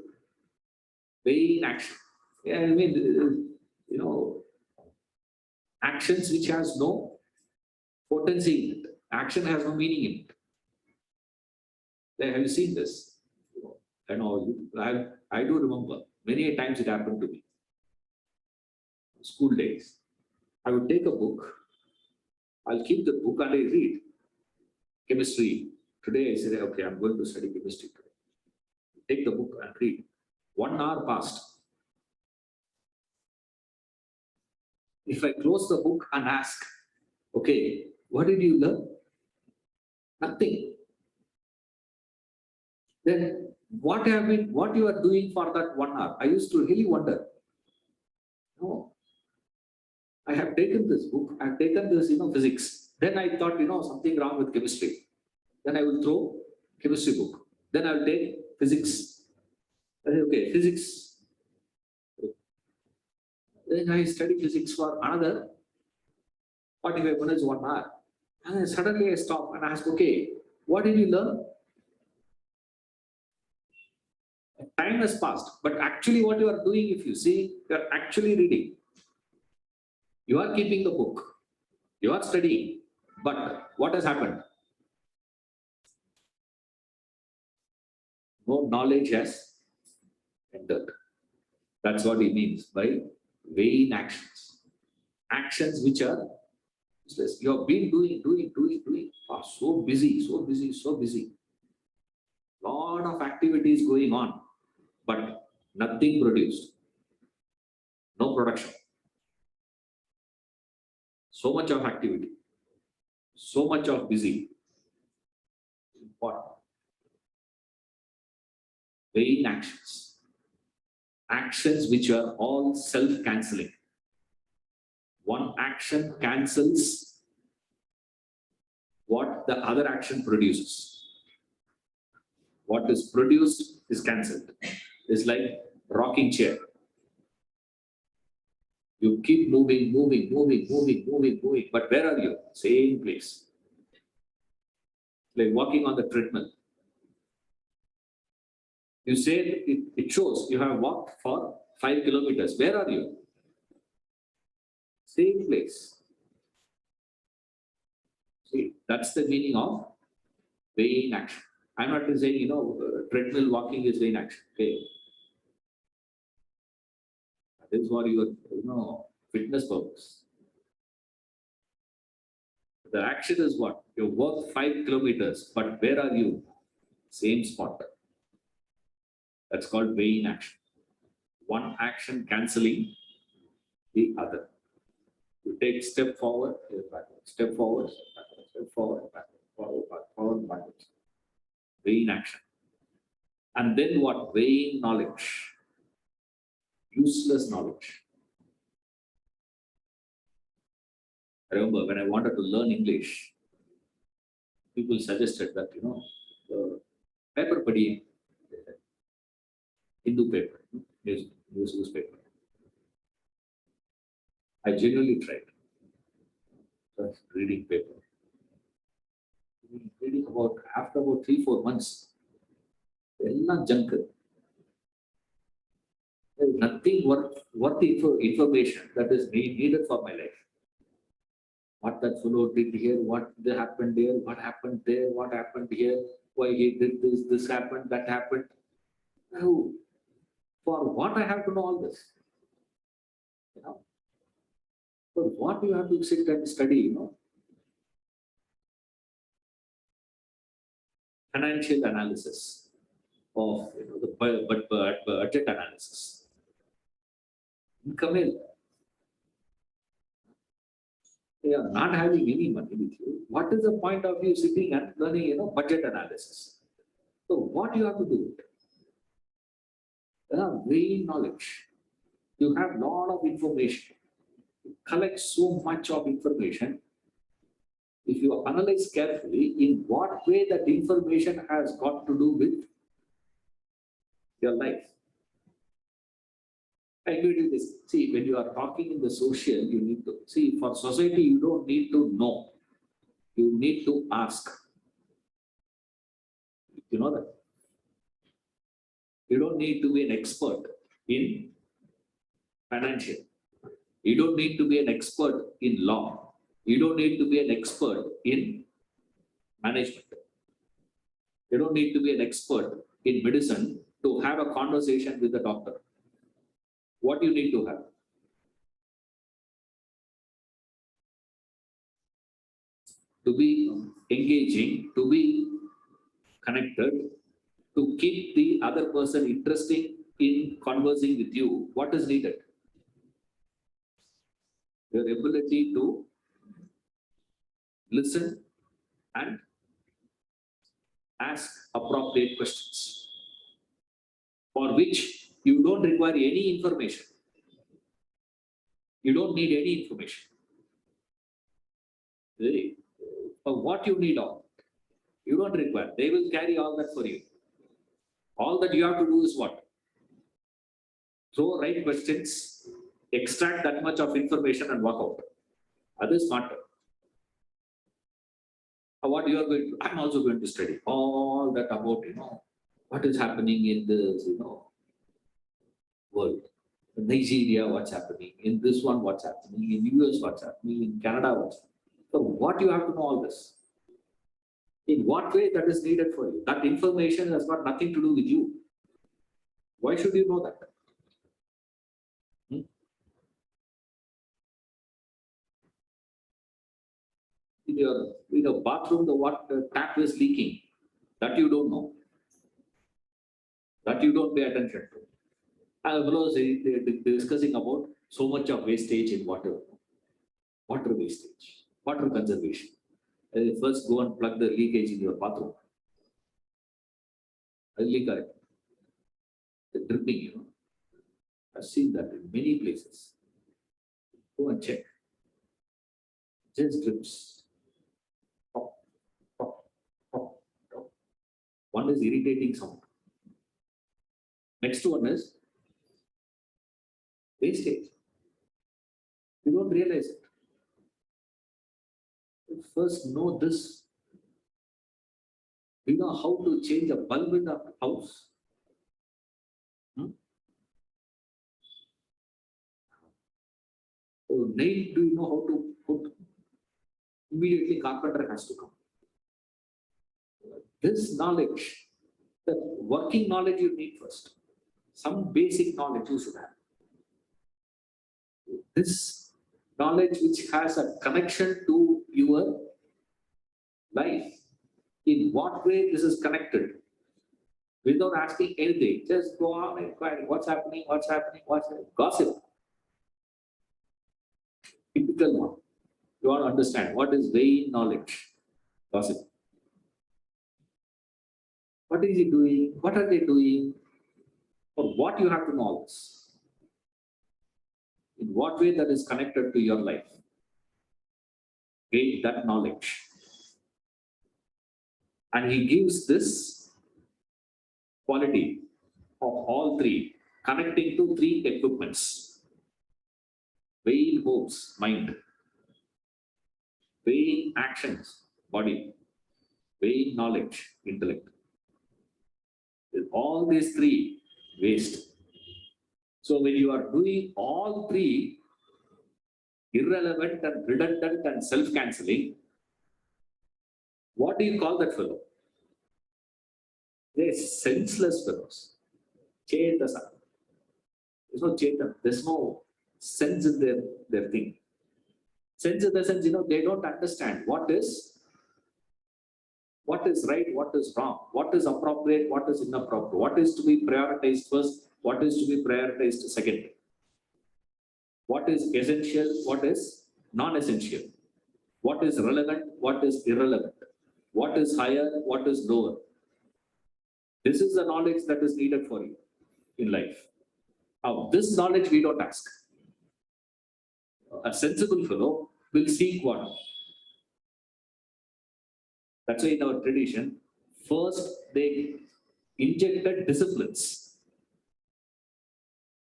vain action. Yeah, I mean, actions which has no potency in it. Action has no meaning in it. Have you seen this? I know, I do remember many a times it happened to me. School days. I would take a book. I'll keep the book and I read chemistry. Today I said, okay, I'm going to study chemistry today. Take the book and read. 1 hour passed. If I close the book and ask, okay, what did you learn? Nothing. Then what you are doing for that 1 hour? I used to really wonder. No. I have taken this book, I have taken this, physics. Then I thought, something wrong with chemistry. Then I will throw chemistry book. Then I will take physics. Okay, physics. Then I study physics for another 45 minutes, 1 hour. And then suddenly I stop and ask, okay, what did you learn? Time has passed, but actually what you are doing, if you see, you are actually reading. You are keeping the book. You are studying. But what has happened? No knowledge has entered. That's what he means by vain actions. Actions which are useless. You have been doing. Oh, so busy. Lot of activities going on, but nothing produced. No production. So much of activity. So much of busy. What? Vain actions. Actions which are all self-cancelling. one action cancels what the other action produces. What is produced is cancelled. It's like rocking chair. You keep moving, but where are you? Same place. Like walking on the treadmill. You say it shows you have walked for 5 kilometers. Where are you? Same place. See, that's the meaning of weighing action. I'm not saying, treadmill walking is weighing action. Okay. That is for your, fitness purpose. The action is what? You walk 5 kilometers, but where are you? Same spot. That's called weighing action. One action cancelling the other. You take step forward, step forward, step forward, forward, backwards. Weighing action. And then what? Weighing knowledge. Useless knowledge. I remember when I wanted to learn English, people suggested that, the paper padi, Hindu paper, newspaper. I genuinely tried. Just reading paper. Reading after about 3-4 months, junk. There is nothing worth information that is needed for my life. What that fellow did here, what happened there, what happened there, what happened here, why he did this happened, that happened. No. For what I have to know all this? For what you have to sit and study, Financial analysis of the budget analysis. Income. They are not having any money with you. What is the point of you sitting and learning, budget analysis? So what you have to do? Weighing knowledge. You have a lot of information. You collect so much of information. If you analyze carefully, in what way that information has got to do with your life. I agree with this. See, when you are talking in the social, you need to see, for society, you don't need to know. You need to ask. You know that? You don't need to be an expert in financial. You don't need to be an expert in law. You don't need to be an expert in management. You don't need to be an expert in medicine to have a conversation with the doctor. What do you need to have? To be engaging, to be connected, to keep the other person interested in conversing with you, what is needed? Your ability to listen and ask appropriate questions, for which you don't require any information. You don't need any information. For what you need all, you don't require. They will carry all that for you. All that you have to do is what? Throw right questions, extract that much of information and walk out. That is not. What you are going to, I'm also going to study all that about, what is happening in this, world. In Nigeria, what's happening? In this one, what's happening? In US, what's happening? In Canada, what's happening? So what you have to know all this? In what way that is needed for you? That information has got nothing to do with you. Why should you know that? In your bathroom, the tap is leaking. That you don't know. That you don't pay attention to. They're discussing about so much of wastage in water. Water wastage, water conservation. First go and plug the leakage in your bathroom. Really correct. The dripping, I've seen that in many places. Go and check. just drips. Pop, pop, pop, pop. One is irritating sound. Next one is wastage. You don't realize it. You first know this. You know how to change a bulb in the house. So nail, do you know how to put? Immediately carpenter has to come. This knowledge, the working knowledge you need first. Some basic knowledge you should have. This knowledge which has a connection to your life. In what way this is connected? Without asking anything, just go on inquiring what's happening, what's happening, what's happening. Gossip. Typical one. You want to understand what is vain knowledge? Gossip. What is he doing? What are they doing? For what you have to know all this? In what way that is connected to your life? Gain that knowledge. And he gives this quality of all three, connecting to three equipments. Vain hopes, mind. Vain actions, body. Vain knowledge, intellect. With all these three, waste. So when you are doing all three, irrelevant and redundant and self-cancelling, what do you call that fellow? They're senseless fellows. Chetasa. There's no chetan. There's no sense in their thing. Sense in the sense, they don't understand what is right, what is wrong, what is appropriate, what is inappropriate, what is to be prioritized first, what is to be prioritized second, what is essential, what is non-essential, what is relevant, what is irrelevant, what is higher, what is lower. This is the knowledge that is needed for you in life. Now, this knowledge we don't ask. A sensible fellow will seek what? That's why in our tradition, first they injected disciplines.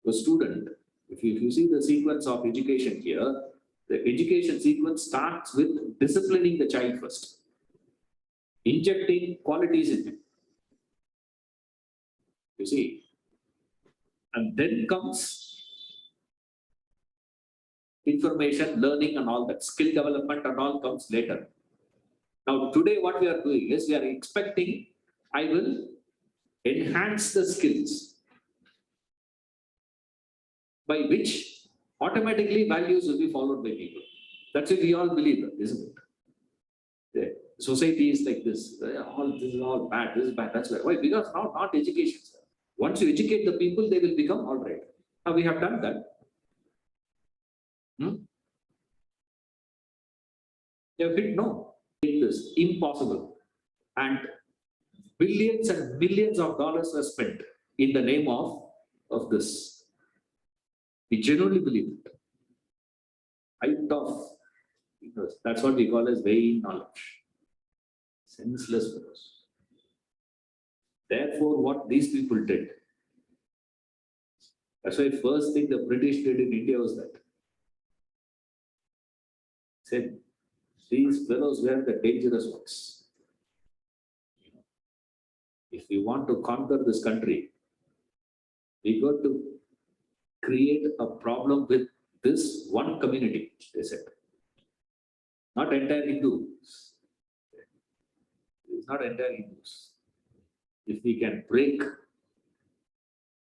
A student, if you see the sequence of education here, the education sequence starts with disciplining the child first, injecting qualities in him. You see, and then comes information, learning and all that, skill development and all comes later. Now today what we are doing is we are expecting I will enhance the skills by which automatically values will be followed by people. That's what we all believe, isn't it? The society is like this. This is all bad, this is bad, that's why. Why? Because now not education. Once you educate the people, they will become all right. Now we have done that. You have hit no. It is impossible. And billions and billions of dollars were spent in the name of this. We genuinely believe it. Height of, that's what we call as vain knowledge. Senseless fellows. Therefore, what these people did, that's why first thing the British did in India was that. Said, these fellows were the dangerous ones. If we want to conquer this country, we got to create a problem with this one community, they said. Not entire Hindus. It's not entire Hindus. If we can break,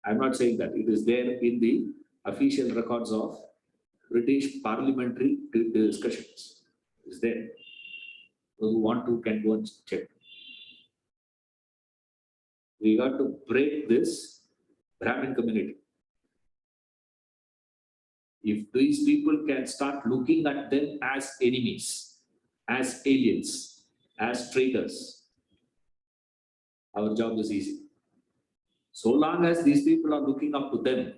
I'm not saying that, it is there in the official records of British parliamentary discussions. It's there. Those who want to can go and check. We got to break this Brahmin community. If these people can start looking at them as enemies, as aliens, as traitors, our job is easy. So long as these people are looking up to them,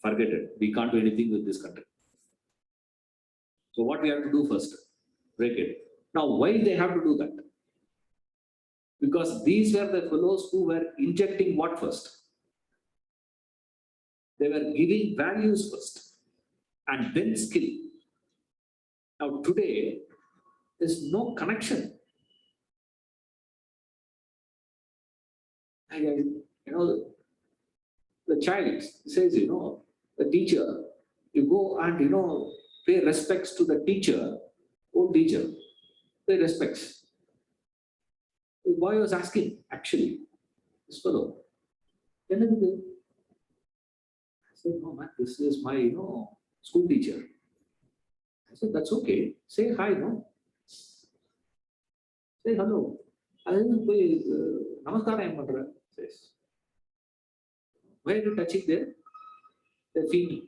forget it. We can't do anything with this country. So what we have to do first? break it. Now, why they have to do that? Because these were the fellows who were injecting what first? They were giving values first and then skill. Now, today, there's no connection. The child says, the teacher, you go and, pay respects to the teacher, old teacher, pay respects. The boy was asking, actually, this fellow, I said, no, man, this is my, school teacher. I said, that's okay. Say hi, no? Say hello. I didn't pay, namaskaram, says. Where are you touching there? Their feet.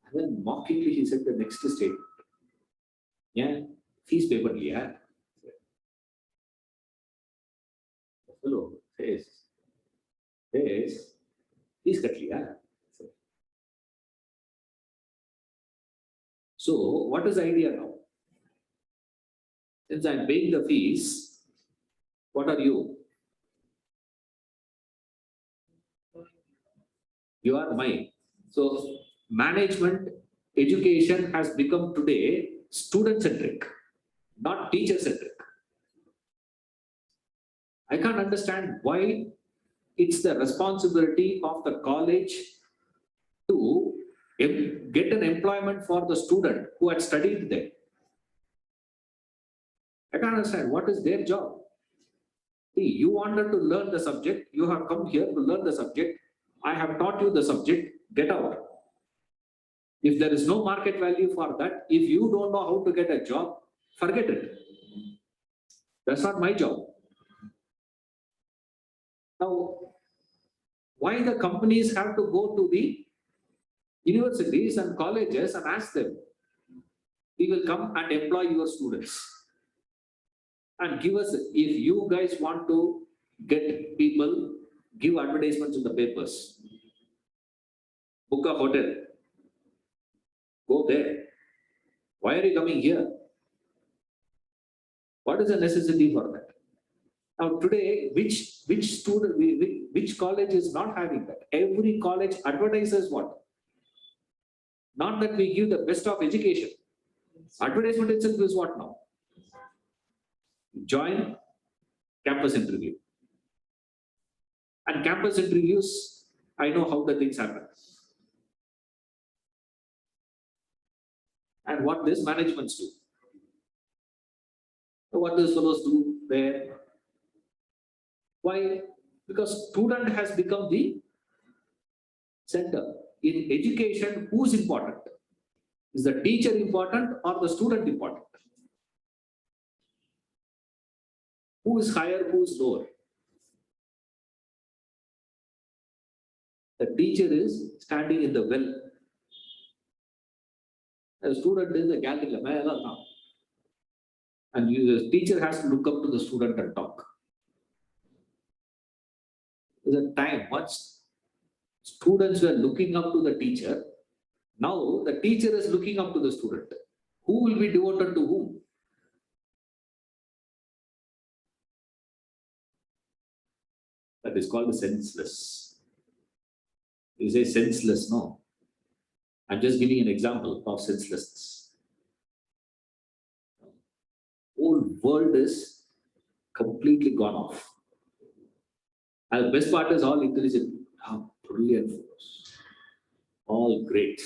And then mockingly he said the next statement. Yeah, fees paper liya. Hello, says, fees cut liya. So what is the idea now? Since I'm paying the fees, what are you? You are mine. So management education has become today student-centric, not teacher-centric. I can't understand why it's the responsibility of the college to get an employment for the student who had studied there. I can't understand what is their job. See, you wanted to learn the subject, you have come here to learn the subject. I have taught you the subject, get out. If there is no market value for that, if you don't know how to get a job, forget it. That's not my job. Now, why the companies have to go to the universities and colleges and ask them, we will come and employ your students and give us, if you guys want to get people, give advertisements in the papers, book a hotel, go there. Why are you coming here? What is the necessity for that? Now today, which college is not having that? Every college advertises what? Not that we give the best of education. Advertisement itself is what now? Join campus interview. And campus interviews, I know how the things happen. And what these managements do. So what these fellows do there? Why? Because student has become the center. In education, who's important? Is the teacher important or the student important? Who is higher, who is lower? The teacher is standing in the well. The student is a gallery. And the teacher has to look up to the student and talk. There's a time once students were looking up to the teacher. Now the teacher is looking up to the student. Who will be devoted to whom? That is called senseless. You say senseless, no. I'm just giving an example of senselessness. Whole world is completely gone off. And the best part is all intelligent, brilliant fellows, all great.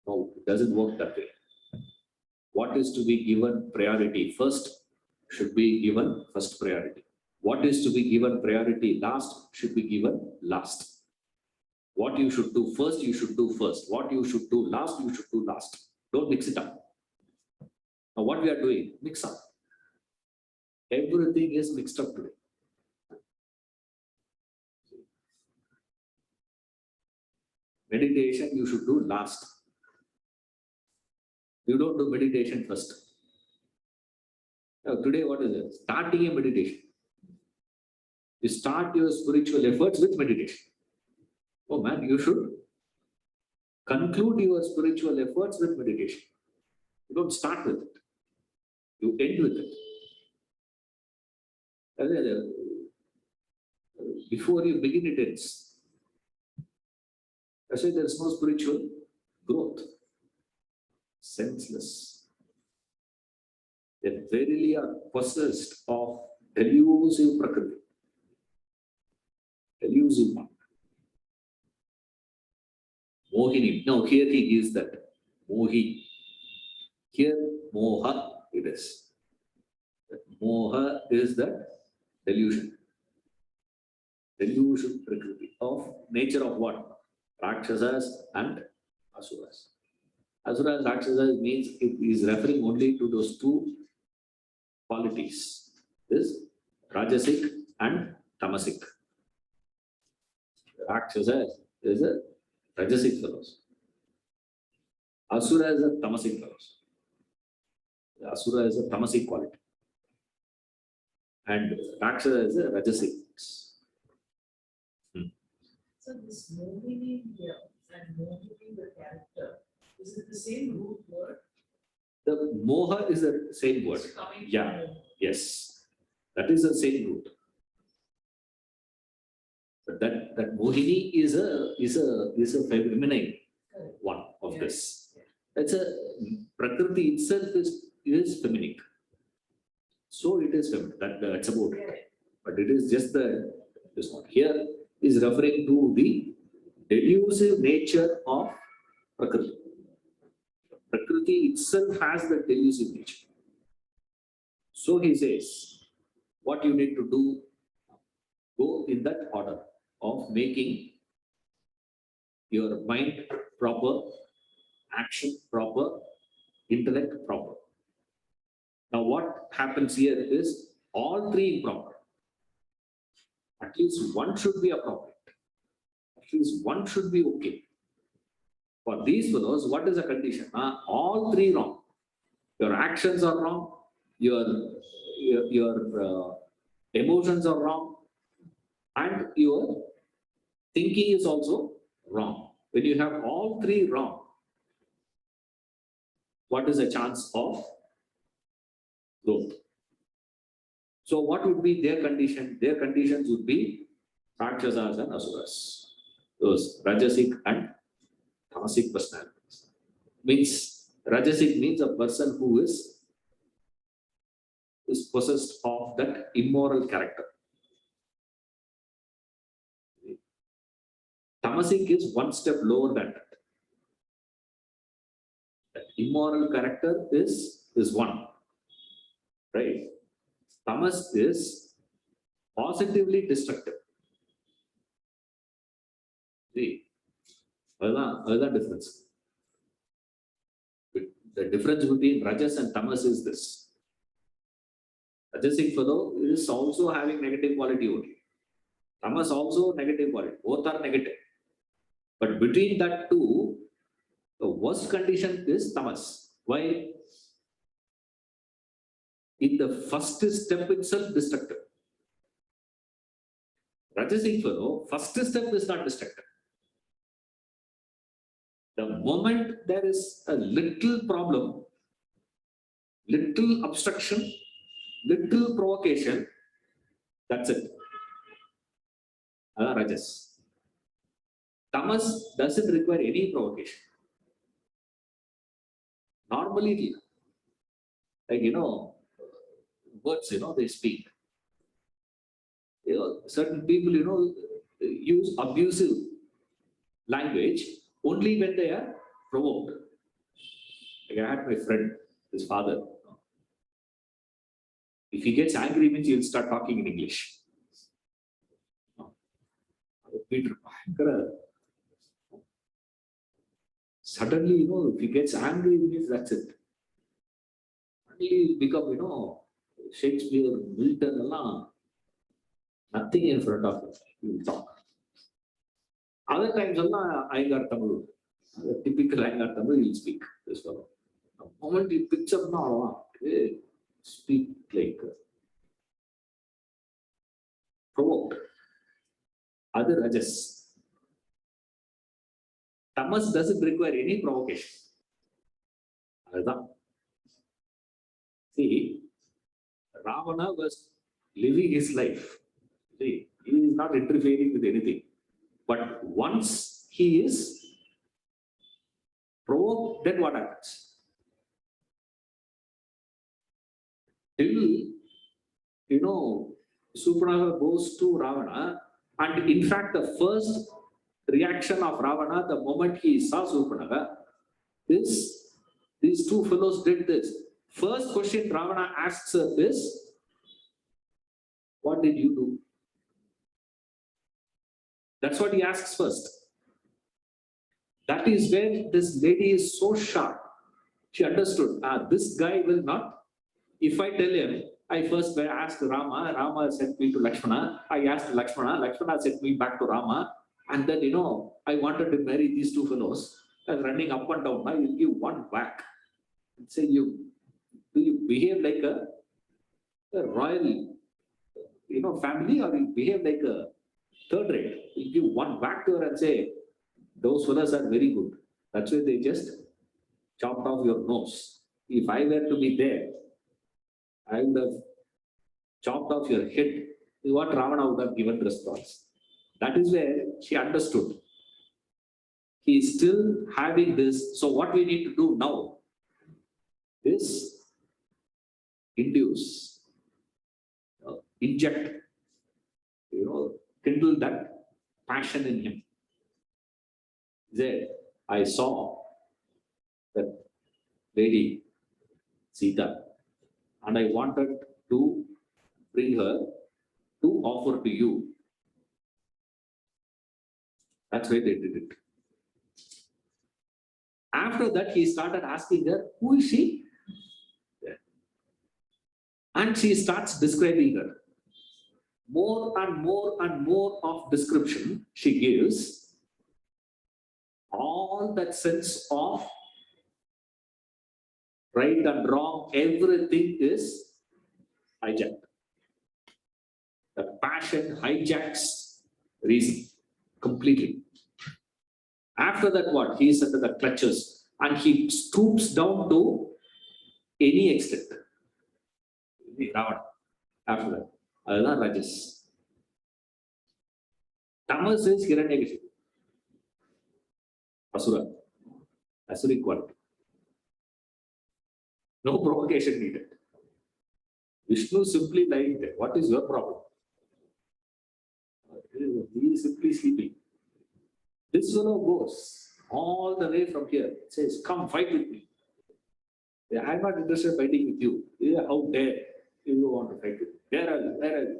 No, it doesn't work that way. What is to be given priority first should be given first priority. What is to be given priority last should be given last. What you should do first, you should do first. What you should do last, you should do last. Don't mix it up. Now what we are doing, mix up. Everything is mixed up today. Meditation you should do last. You don't do meditation first. Now, today what is it? Starting a meditation. You start your spiritual efforts with meditation. Oh man, you should conclude your spiritual efforts with meditation. You don't start with it. You end with it. Before you begin, it ends. That's why there is no spiritual growth. Senseless. They verily are possessed of delusive prakriti. Delusive mind. Mohini. Now here he gives that. Mohi. Here moha it is. That moha is the delusion. Delusion prakriti of nature of what? Rakshasas and asuras. Asuras, Rakshasas means it is referring only to those two qualities. This Rajasic and Tamasic. Rakshasa is a Rajasic fellows. Asura is a Tamasic fellows. The Asura is a Tamasic quality. And Rakshasa is a Rajasic. So this Mohini here and Mohini the character, is it the same root word? The Moha is the same word. It's coming from Yeah. Moha. Yes. That is the same root. But that Mohini is a feminine Correct. one of Yeah. this. It's a Prakriti itself is feminine. So it is feminine. That's about it. Correct. But it is just this one. Here is referring to the delusive nature of Prakriti. Prakriti itself has the delusive nature. So he says, what you need to do, go in that order of making your mind proper, action proper, intellect proper. Now what happens here is all three improper. At least one should be appropriate. At least one should be okay. For these fellows, what is the condition? All three wrong. Your actions are wrong. Your emotions are wrong. And your thinking is also wrong. When you have all three wrong, what is the chance of growth? So what would be their condition? Their conditions would be Rakshasas and Asuras. Those Rajasic and Tamasic personalities. Means Rajasic means a person who is possessed of that immoral character. Tamasic is one step lower than that. That immoral character is one. Right? Tamas is positively destructive. See, other difference. The difference between Rajas and Tamas is this. Rajasic fellow is also having negative quality only. Tamas also negative quality. Both are negative. But between that two, the worst condition is Tamas. Why? In the first step itself destructive. Rajasic fellow, first step is not destructive. The moment there is a little problem, little obstruction, little provocation, that's it. Rajas. Tamas doesn't require any provocation. Normally, like words, they speak. Certain people, use abusive language only when they are provoked. Like I had my friend, his father. If he gets angry, means he'll start talking in English. Peter, suddenly, if he gets angry, means that's it. Suddenly he'll become, Shakespeare, Milton, nothing in front of him. He will talk. Other times, Iyengar Tamil, typical Iyengar Tamil, he'll speak. This fellow. The moment he picks up now, speak like provoked. Other Rajas. Tamas doesn't require any provocation. அதுதான். See, Ravana was living his life. See, he is not interfering with anything. But once he is provoked, then what happens? Till, Surpanakha goes to Ravana, and in fact, the first reaction of Ravana, the moment he saw Surpanakha, is these two fellows did this. First question Ravana asks her is, what did you do? That's what he asks first. That is where this lady is so sharp. She understood, this guy will not, if I tell him, I first asked Rama, Rama sent me to Lakshmana, I asked Lakshmana, Lakshmana sent me back to Rama, and then, I wanted to marry these two fellows, running up and down, I will give one whack. And say, do you behave like a royal, family, or you behave like a third rate? You give one whack to her and say, those fellows are very good. That's why they just chopped off your nose. If I were to be there, I would have chopped off your head. Is what Ravana would have given response. That is where she understood. He is still having this. So what we need to do now is induce, inject, kindle that passion in him. There, I saw that lady, Sita, and I wanted to bring her to offer to you. That's why they did it. After that, he started asking her, who is she? And she starts describing her. More and more and more of description she gives. All that sense of right and wrong, everything is hijacked. The passion hijacks reason completely. After that, what? He is under the clutches and he stoops down to any extent. Ravana. After that, அதுதான் Rajas. Tamas is Hiranyakashipu. Asura. Asuric quality. No provocation needed. Vishnu simply lying there. What is your problem? He is simply sleeping. This fellow goes all the way from here. Says, come fight with me. I am not interested in fighting with you. How dare you want to fight with me? Where are you? Where are you?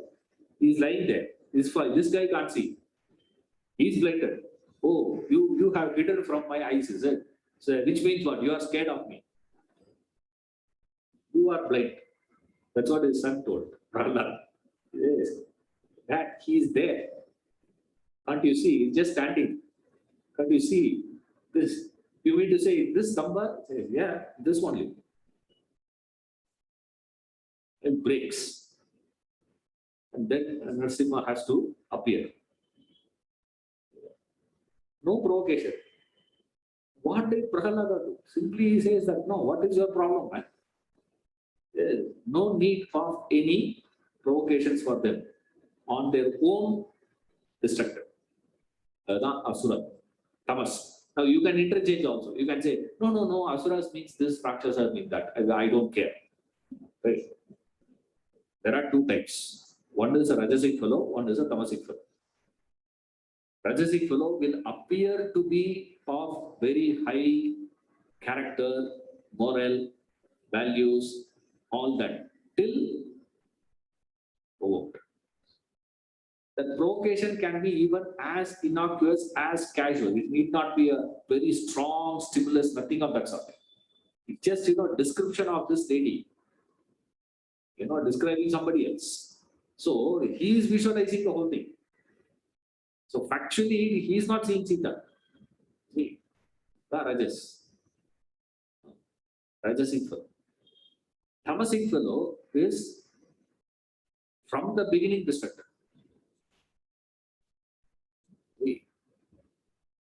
He is lying there. This guy can't see. He is blinded. Oh, you have hidden from my eyes, is it? So, which means what? You are scared of me. You are blind. That's what his son told. Prahlad. Yes. That he is there. Can't you see? He's just standing. Can't you see this? You mean to say this number? Say, yeah, this only. It breaks. And then Narasimha has to appear. No provocation. What did Prahlada do? Simply he says that, no, what is your problem, man? There is no need of any provocations for them on their own destructive. Asura, Tamas. Now you can interchange also. You can say, no, Asuras means this, Rakshasa means that. I don't care. Right? There are two types. One is a Rajasic fellow, one is a Tamasic fellow. Rajasic fellow will appear to be of very high character, moral, values, all that, till provoked. The provocation can be even as innocuous as casual. It need not be a very strong stimulus, nothing of that sort. It's just, description of this lady, describing somebody else. So he is visualizing the whole thing. So factually, he is not seeing Sita. See, the Rajas. Rajasic fellow. Tamasic fellow is from the beginning destructive.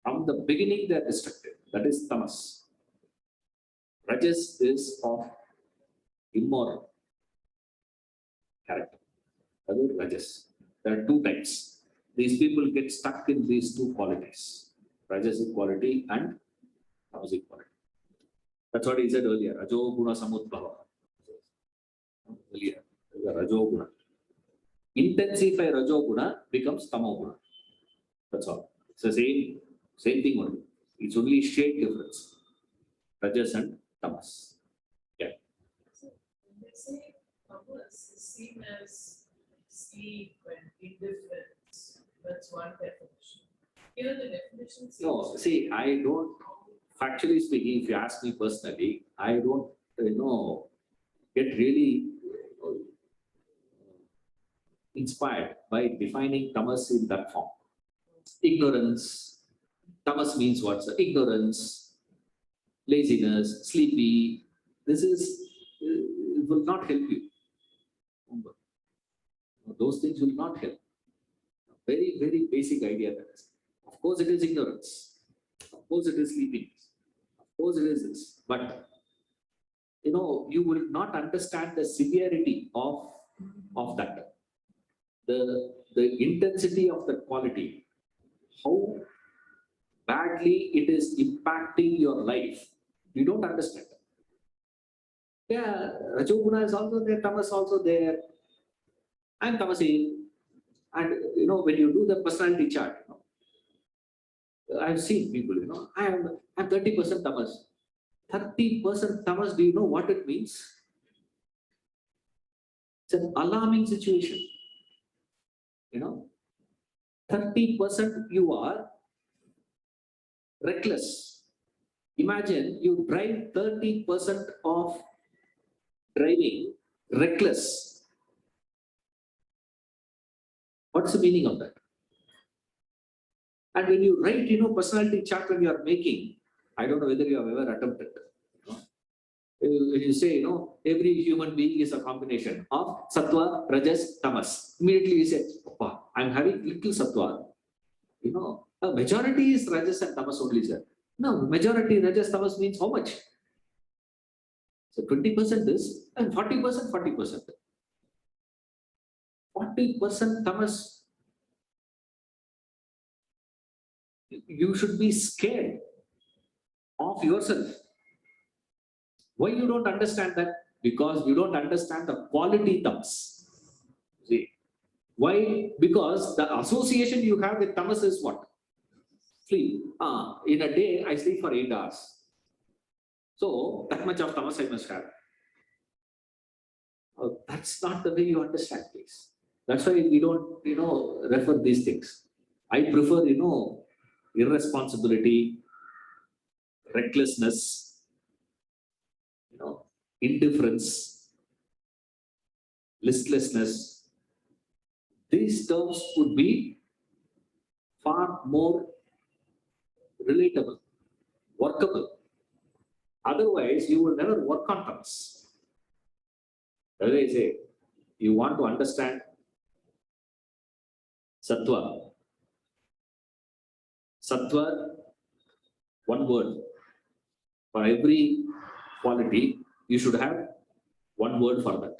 From From the beginning, they are destructive. That is tamas. Rajas is of immoral character. That is rajas. There are two types. These people get stuck in these two qualities, rajasic quality and tamasic quality. That's what he said earlier. Rajo guna samudbhava. Earlier, rajo guna. Intensify rajo guna becomes tamo guna. That's all. It's the same thing only. It's only shade difference. Rajas and tamas. So when they say tamas is seen as sleep and indifference, that's one definition. Here the definition seems. No, see, I don't, factually speaking, if you ask me personally, I don't, get really inspired by defining tamas in that form. Ignorance. Tamas means what? Sir? Ignorance, laziness, sleepy. This is, it will not help you. Those things will not help. Very, very basic idea that is. Of course, it is ignorance. Of course, it is sleepiness. Of course, it is this. But, you will not understand the severity of that. The intensity of the quality, how badly it is impacting your life, you don't understand. Yeah, Rajoguna is also there, Tamas also there. I'm Tamasi. And when you do the personality chart, I've seen people, I'm 30% Tamas. 30% Tamas, do you know what it means? It's an alarming situation. 30% you are reckless. Imagine you drive 30% of driving reckless. What's the meaning of that? And when you write, personality chart when you are making, I don't know whether you have ever attempted. You say, every human being is a combination of sattva, rajas, tamas. Immediately you say, Papa, I'm having little sattva. A majority is rajas and tamas only, sir. No, majority rajas, tamas means how much? So 20% is, and 40%, 40%. 40% tamas. You should be scared of yourself. Why you don't understand that? Because you don't understand the quality tamas. See, why? Because the association you have with tamas is what? Sleep. In a day, I sleep for 8 hours. So that much of tamas I must have. That's not the way you understand, please. That's why we don't, refer these things. I prefer, irresponsibility, recklessness, indifference, listlessness. These terms would be far more relatable, workable. Otherwise, you will never work on terms. As I say, you want to understand sattva. Sattva, one word. For every quality, you should have one word for that.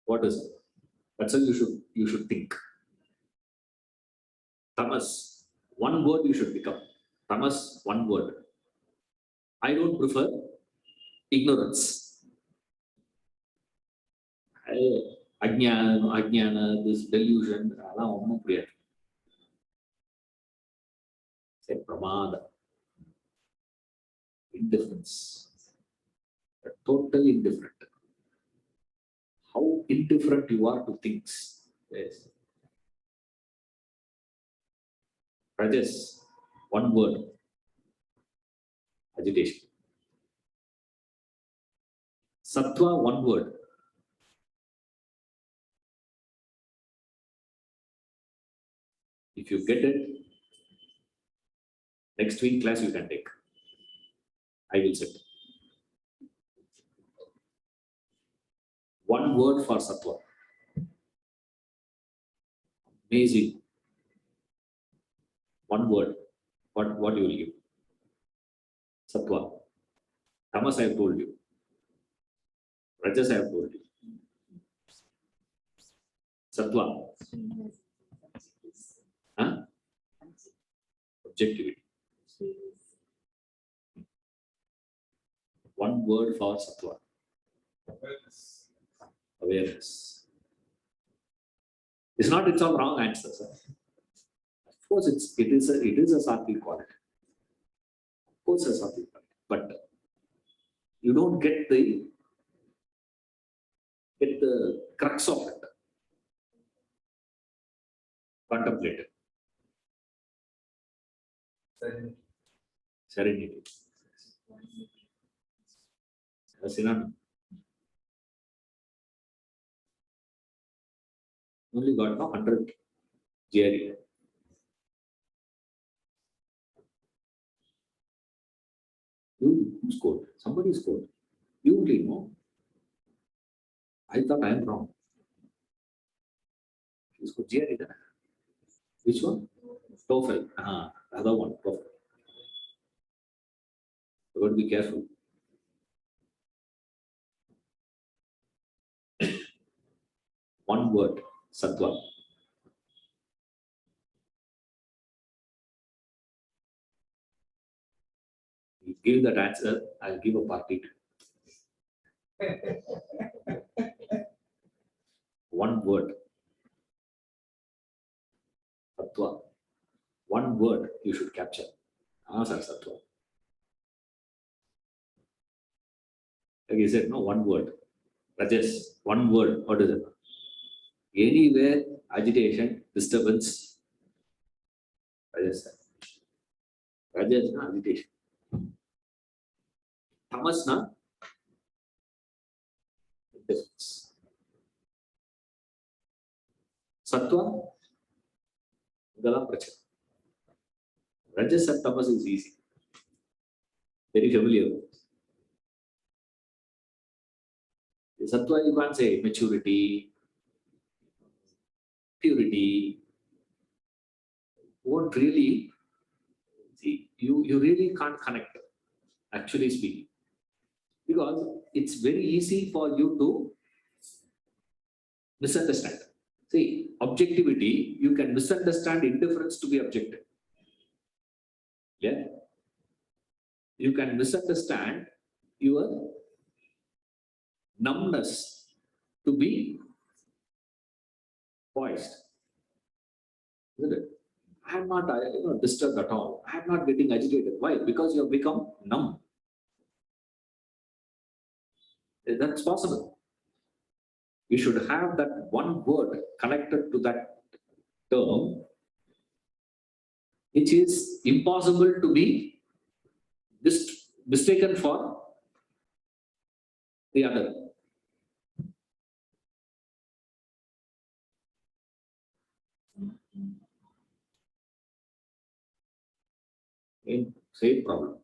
What is it? That's how you should think. Tamas, one word you should become. Tamas, one word. I don't prefer ignorance. Ajnana, this delusion, say pramada, indifference, totally indifferent. How indifferent you are to things. Yes. Rajas, one word, agitation. Sattva, one word. If you get it, next week class you can take. I will sit. One word for sattva. Amazing One word. What you will give? Sattva. Tamas I have told you. Rajas I have told you. Sattva. Huh? Objectivity. One word for sattva. Awareness. It's not its all wrong answer, sir. Of course, it is a sattvic quality. Of course, a sattvic quality. But you don't get the crux of it. Contemplate it. Serenity. A synonym. Only got 100 GRE. You scored. Somebody scored. You only know. I thought I am wrong. You scored GRE. Which one? TOEFL. Other one. TOEFL. You got to be careful. One word. Sattva. You give that answer, I'll give a party. One word. Sattva. One word you should capture. Sir, Sattva. Like you said, no, one word. Rajas, one word. What is it? Anywhere, agitation, disturbance. Rajas. Rajas, na agitation. Tamas, na indifference. Sattva, Galam Prachana. Rajas and Tamas is easy. Very familiar. The Sattva, you can't say maturity, purity. Won't really, see, you really can't connect, actually speaking. Because it's very easy for you to misunderstand. See, objectivity, you can misunderstand indifference to be objective. Yeah? You can misunderstand your numbness to be poised. Isn't it? I am not disturbed at all. I am not getting agitated. Why? Because you have become numb. That's possible. You should have that one word connected to that term, which is impossible to be mistaken for the other. Same problem.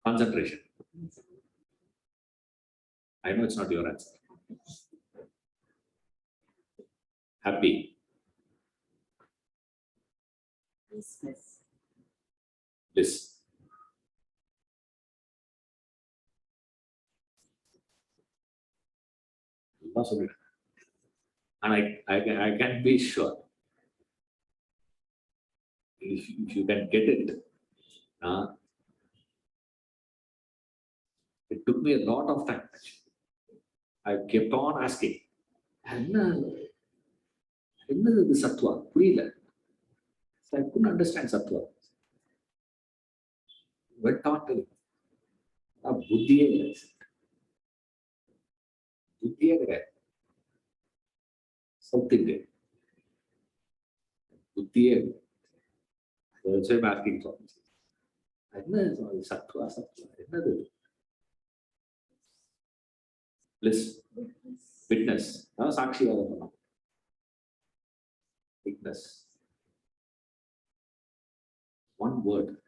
Concentration. I know it's not your answer. Happy. Bliss. Possible. And I can be sure. If you can get it, it took me a lot of time. I kept on asking, the Sattva? So I couldn't understand Sattva. Went on to Buddhiye. Buddhiye. South India. Buddhiye. So I'm asking for Sattva. Bliss. Witness. Sakshi. Witness. One word.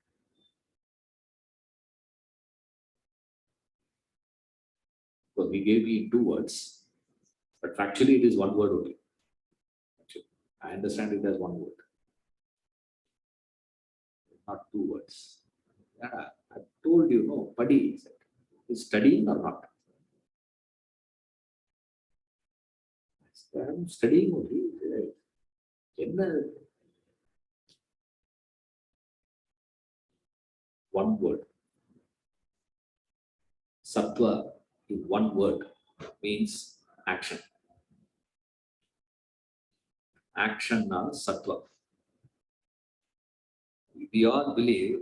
Because we gave you 2 words, but factually it is one word only. Actually, I understand it as one word. not 2 words. I told you, no, Padi is studying or not? I'm studying only. One word. Sattva in one word means action. Action na sattva. We all believe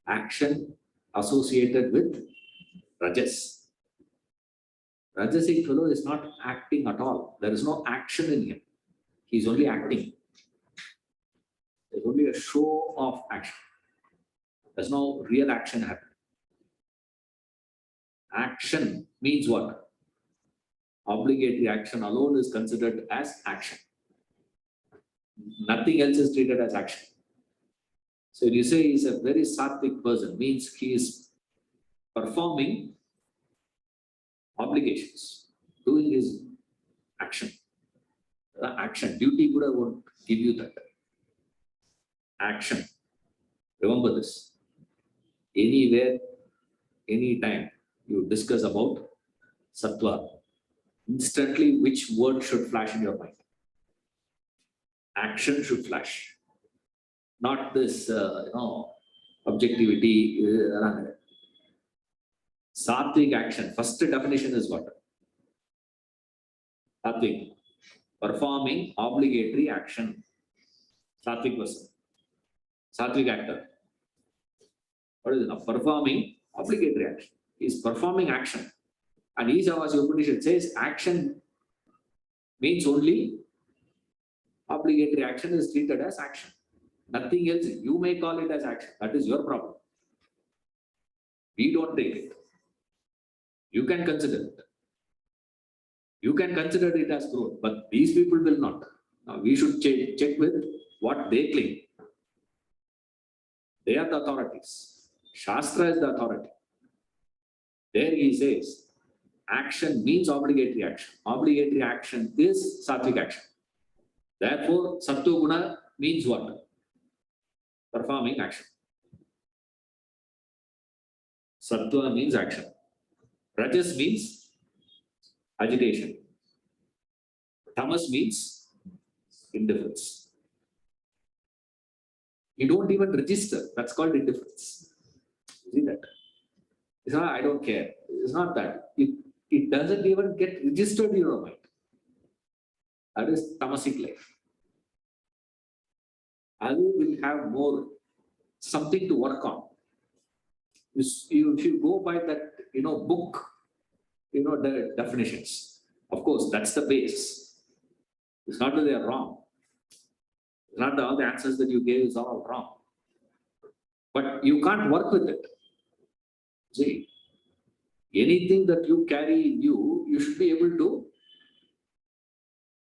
action associated with rajas. Rajasic fellow is not acting at all. There is no action in him. He is only acting. There's only a show of action. There's no real action happening. Action means what? Obligatory action alone is considered as action. Nothing else is treated as action. So you say he's a very sattvic person, means he is performing obligations, doing his action. The action, duty Buddha won't give you that. Action. Remember this. Anywhere, anytime you discuss about sattva, instantly which word should flash in your mind? Action should flash. Not this, objectivity. Sattvic action. First definition is what? Sattvic. Performing obligatory action. Sattvic person. Sattvic actor. What is it now? Performing obligatory action. He is performing action. And Ishavasya Upanishad says action means only obligatory action is treated as action. Nothing else. You may call it as action. That is your problem. We don't take it. You can consider it. You can consider it as growth, but these people will not. Now we should check with what they claim. They are the authorities. Shastra is the authority. There he says, action means obligatory action. Obligatory action is sattvic action. Therefore, sattva guna means what? Performing action. Sattva means action. Rajas means agitation. Tamas means indifference. You don't even register. That's called indifference. See that? It's not, I don't care. It's not that. It doesn't even get registered in your mind. That is tamasic life. Adu will have more something to work on. If you go by that, book, the definitions. Of course, that's the base. It's not that they are wrong. It's not that all the answers that you gave is all wrong. But you can't work with it. See, anything that you carry in you, you should be able to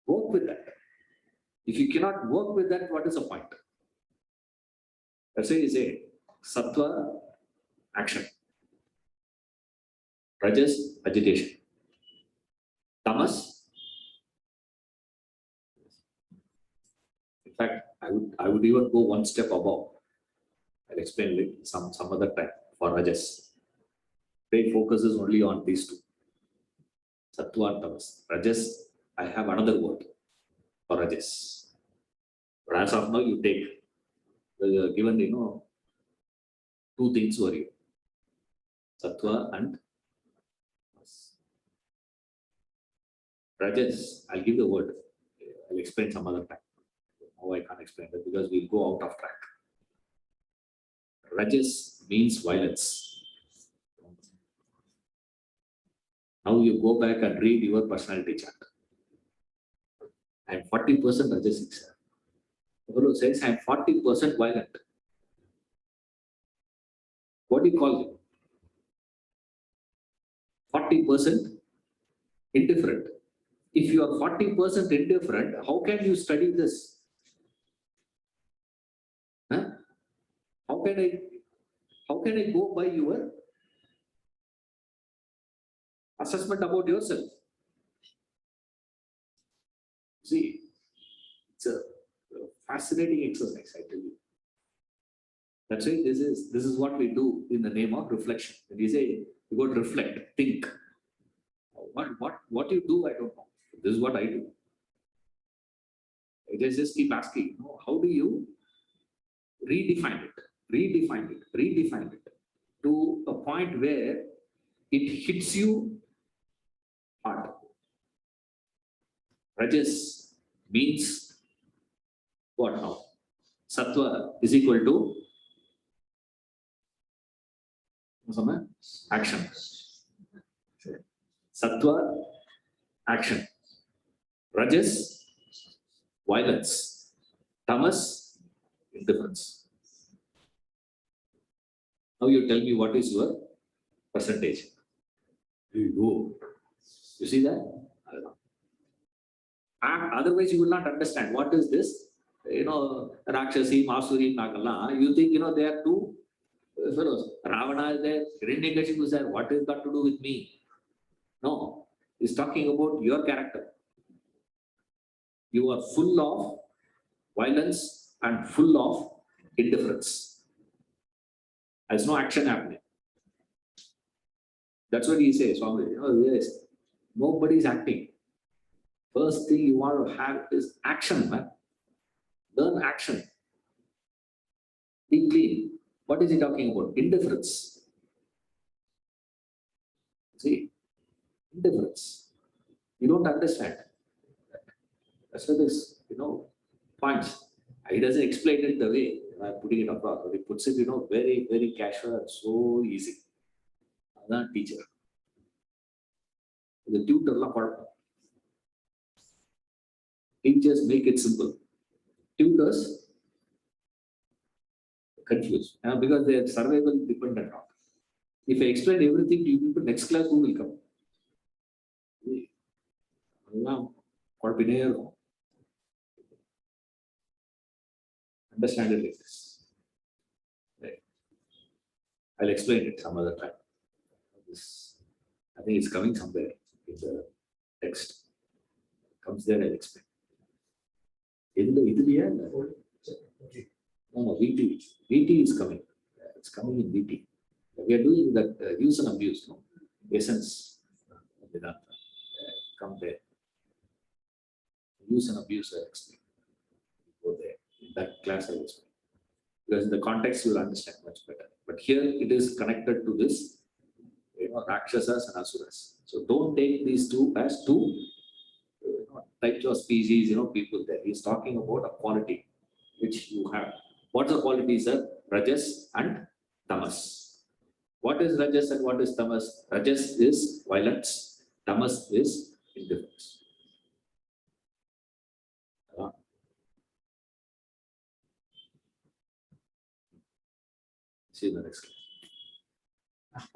work with that. If you cannot work with that, what is the point? That's why you say, sattva, action. Rajas, agitation. Tamas. In fact, I would even go one step above. I'll explain it some other time for Rajas. It focuses only on these two. Sattva and Tamas. Rajas, I have another word for Rajas. But as of now, you take given, two things for you. Sattva and Rajas. I'll give the word. I'll explain some other time. Now I can't explain that because we'll go out of track. Rajas means violence. Now you go back and read your personality chart. I'm 40% Rajasic, sir. The fellow says I'm 40% violent. What do you call it? 40% indifferent. If you are 40% indifferent, how can you study this? Huh? How can I go by your assessment about yourself? See, it's a fascinating exercise, I tell you. That's why this is what we do in the name of reflection. When we say you got to reflect, think. What you do, I don't know. This is what I do. I just keep asking, how do you redefine it to a point where it hits you hard. Rajas means what now? Sattva is equal to action. Sattva, action. Rajas, violence. Tamas, indifference. Now you tell me what is your percentage. You see that? And otherwise you will not understand what is this. Rakshasi, Masuri, Nagala. You think, they are two fellows. Ravana is there, Hiranyakashipu is there. What is got to do with me? No, he's talking about your character. You are full of violence and full of indifference. There's no action happening. That's what he says. Yes, nobody is acting. First thing you want to have is action, man. Learn action. Be clean. What is he talking about? Indifference. See, indifference. You don't understand. That's what this, points. He doesn't explain it the way I'm putting it across, but he puts it, very, very casual and so easy. Another teacher. The tutor, teachers make it simple. Tutors confused because they are survival dependent on. If I explain everything to you people, next class who will come? Understand it like this. Right. I'll explain it some other time. I think it's coming somewhere in the text. Comes there, I'll explain. No, VT. VT is coming. It's coming in VT. We are doing that use and abuse, essence. Vedanta. Come there. Use and abuse, I'll explain. Go there. In that class, I'll explain. Because in the context, you will understand much better. But here, it is connected to this, Rakshasas and Asuras. So don't take these two as two types of species, people there. He's talking about a quality which you have. What's the quality, sir? Rajas and Tamas. What is Rajas and what is Tamas? Rajas is violence. Tamas is indifference. See you in the next class.